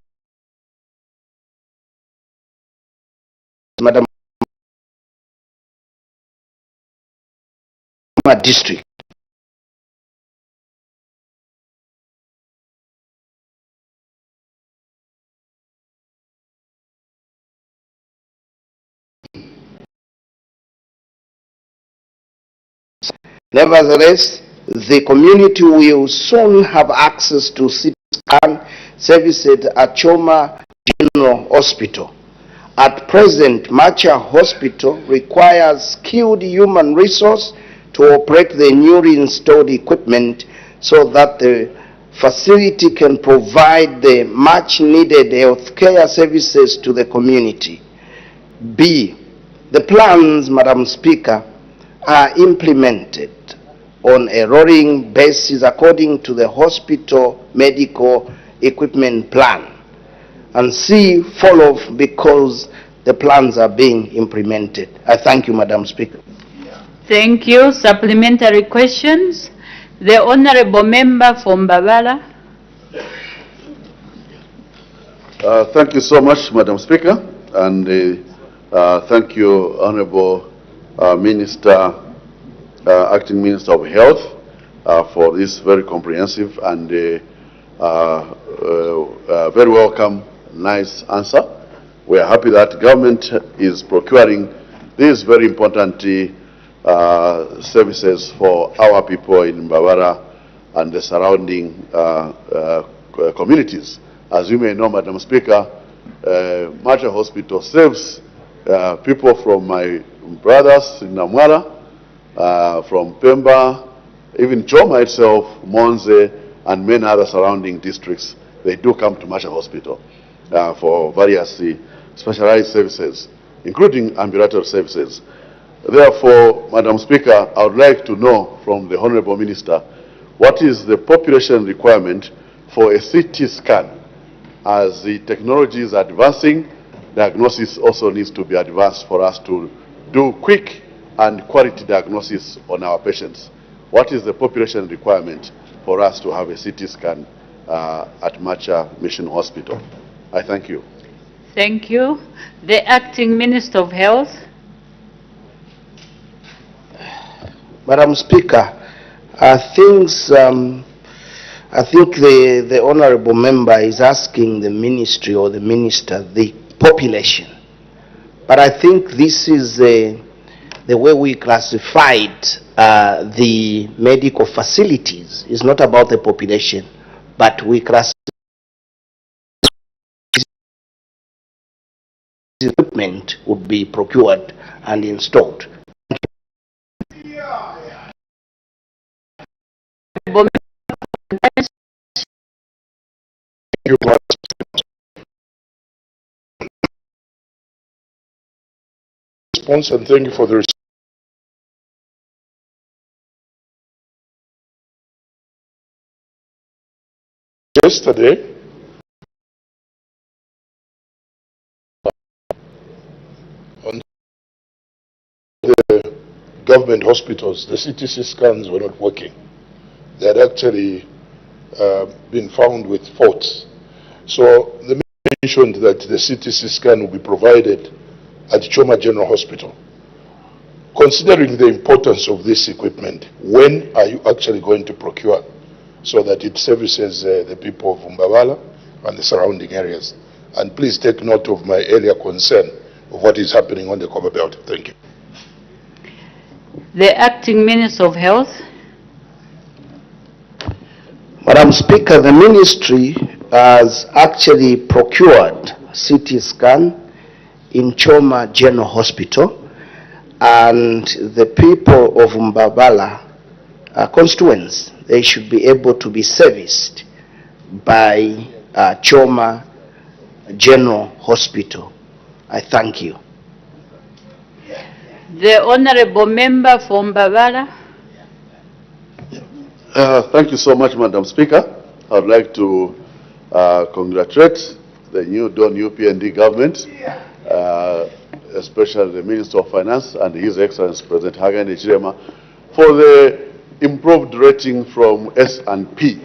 S7: Madam District. Nevertheless, the community will soon have access to CT scan services at Choma General Hospital. At present, Macha Hospital requires skilled human resource to operate the newly installed equipment so that the facility can provide the much needed healthcare services to the community. B, the plans, Madam Speaker, are implemented on a rolling basis according to the hospital medical equipment plan. And C, follow because the plans are being implemented. I thank you, Madam Speaker.
S5: Thank you. Supplementary questions. The Honorable Member from Mbabala.
S1: Thank you so much, Madam Speaker, and thank you, Honorable Minister, Acting Minister of Health, for this very comprehensive and very welcome, nice answer. We are happy that government is procuring these very important services for our people in Mbabara and the surrounding communities. As you may know, Madam Speaker, Macha Hospital serves people from my brothers in Namwara, from Pemba, even Choma itself, Monze, and many other surrounding districts. They do come to Macha Hospital for various specialized services, including ambulatory services. Therefore, Madam Speaker, I would like to know from the Honorable Minister, what is the population requirement for a CT scan? As the technology is advancing, diagnosis also needs to be advanced for us to do quick and quality diagnosis on our patients. What is the population requirement for us to have a CT scan at Macha Mission Hospital? I thank you.
S5: Thank you. The Acting Minister of Health.
S7: Madam Speaker, I think the honorable member is asking the ministry or the minister the population. But I think this is the way we classified the medical facilities. It's not about the population, but we classify equipment would be procured and installed.
S21: Response, and thank you for the response. Yesterday, on the government hospitals, the CTC scans were not working. They had actually been found with faults. So the minister mentioned that the CTC scan will be provided at Choma General Hospital. Considering the importance of this equipment, when are you actually going to procure so that it services the people of Mbabala and the surrounding areas? And please take note of my earlier concern of what is happening on the Copper Belt. Thank you.
S5: The Acting Minister of Health.
S7: Madam Speaker, the ministry has actually procured CT scan in Choma General Hospital, and the people of Mbabala constituents, they should be able to be serviced by Choma General Hospital. I thank you.
S5: The Honorable Member from Mbabala.
S1: Thank you so much, Madam Speaker. I would like to congratulate the new Dawn UPND government, especially the Minister of Finance and His Excellency President Hagan Hichilema, for the improved rating from S&P,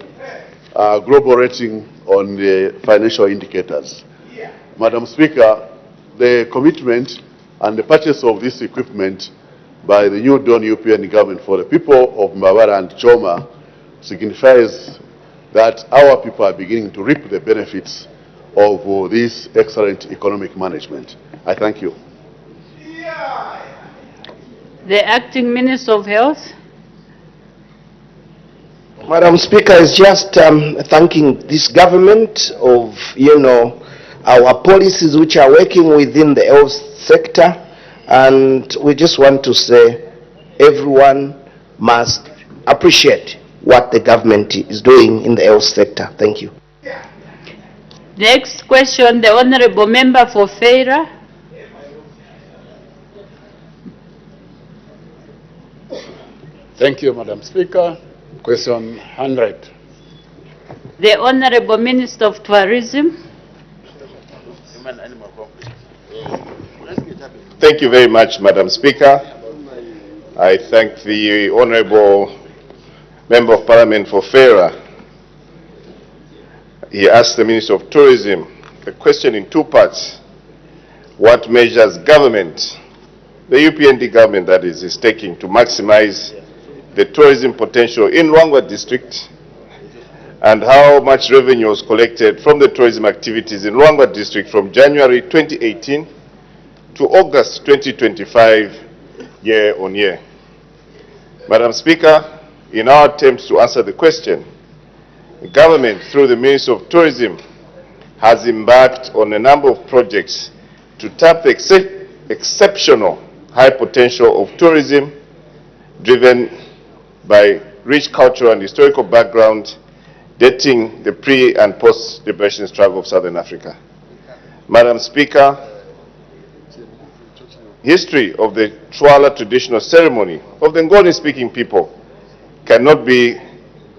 S1: global rating on the financial indicators. Madam Speaker, the commitment and the purchase of this equipment by the new Dawn UPND government for the people of Mbabara and Choma signifies that our people are beginning to reap the benefits of this excellent economic management. I thank you.
S5: The Acting Minister of Health.
S7: Madam Speaker, is just thanking this government of, our policies which are working within the health sector, and we just want to say everyone must appreciate what the government is doing in the health sector. Thank you.
S5: Next question, the Honorable Member for Feira.
S2: Thank you, Madam Speaker. Question 100.
S5: The Honorable Minister of Tourism.
S20: Thank you very much, Madam Speaker. I thank the Honorable Member of Parliament for Feira. He asked the Minister of Tourism a question in two parts. What measures government, the UPND government that is taking to maximize the tourism potential in Luangwa district, and how much revenue was collected from the tourism activities in Luangwa district from January 2018 to August 2025 year on year. Madam Speaker, in our attempts to answer the question, the government through the Ministry of Tourism has embarked on a number of projects to tap the exceptional high potential of tourism driven by rich cultural and historical background dating the pre- and post-liberation struggle of Southern Africa. Madam Speaker, history of the Chwala traditional ceremony of the Ngoni-speaking people cannot be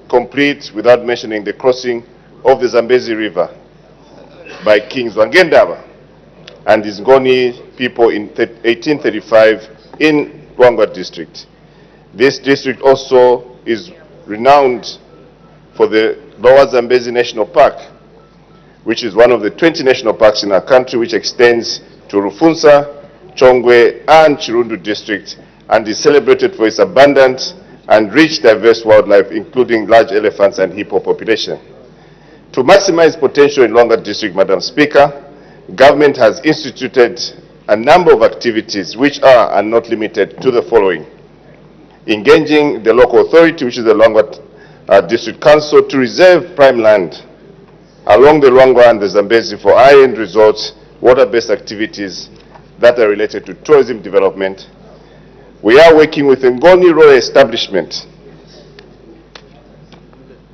S20: complete without mentioning the crossing of the Zambezi River by King Zwangendaba and his Ngoni people in 1835 in Luangwa district. This district also is renowned for the Lower Zambezi National Park, which is one of the 20 national parks in our country, which extends to Rufunsa, Chongwe, and Chirundu district, and is celebrated for its abundant and rich diverse wildlife, including large elephants and hippo population. To maximize potential in Luangwa district, Madam Speaker, government has instituted a number of activities which are and not limited to the following. Engaging the local authority, which is the Luangwa District Council, to reserve prime land along the Luangwa and the Zambezi for high-end resorts, water-based activities that are related to tourism development. We are working with the Ngoni Royal Establishment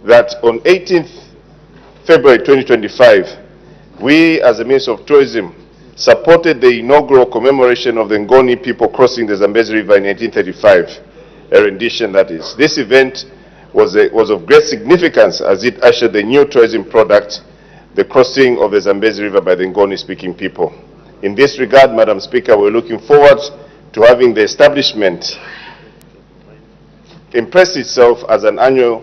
S20: that on 18th February 2025, we as the Minister of Tourism supported the inaugural commemoration of the Ngoni people crossing the Zambezi River in 1835, a rendition that is. This event was of great significance as it ushered the new tourism product, the crossing of the Zambezi River by the Ngoni-speaking people. In this regard, Madam Speaker, we're looking forward to having the establishment impress itself as an annual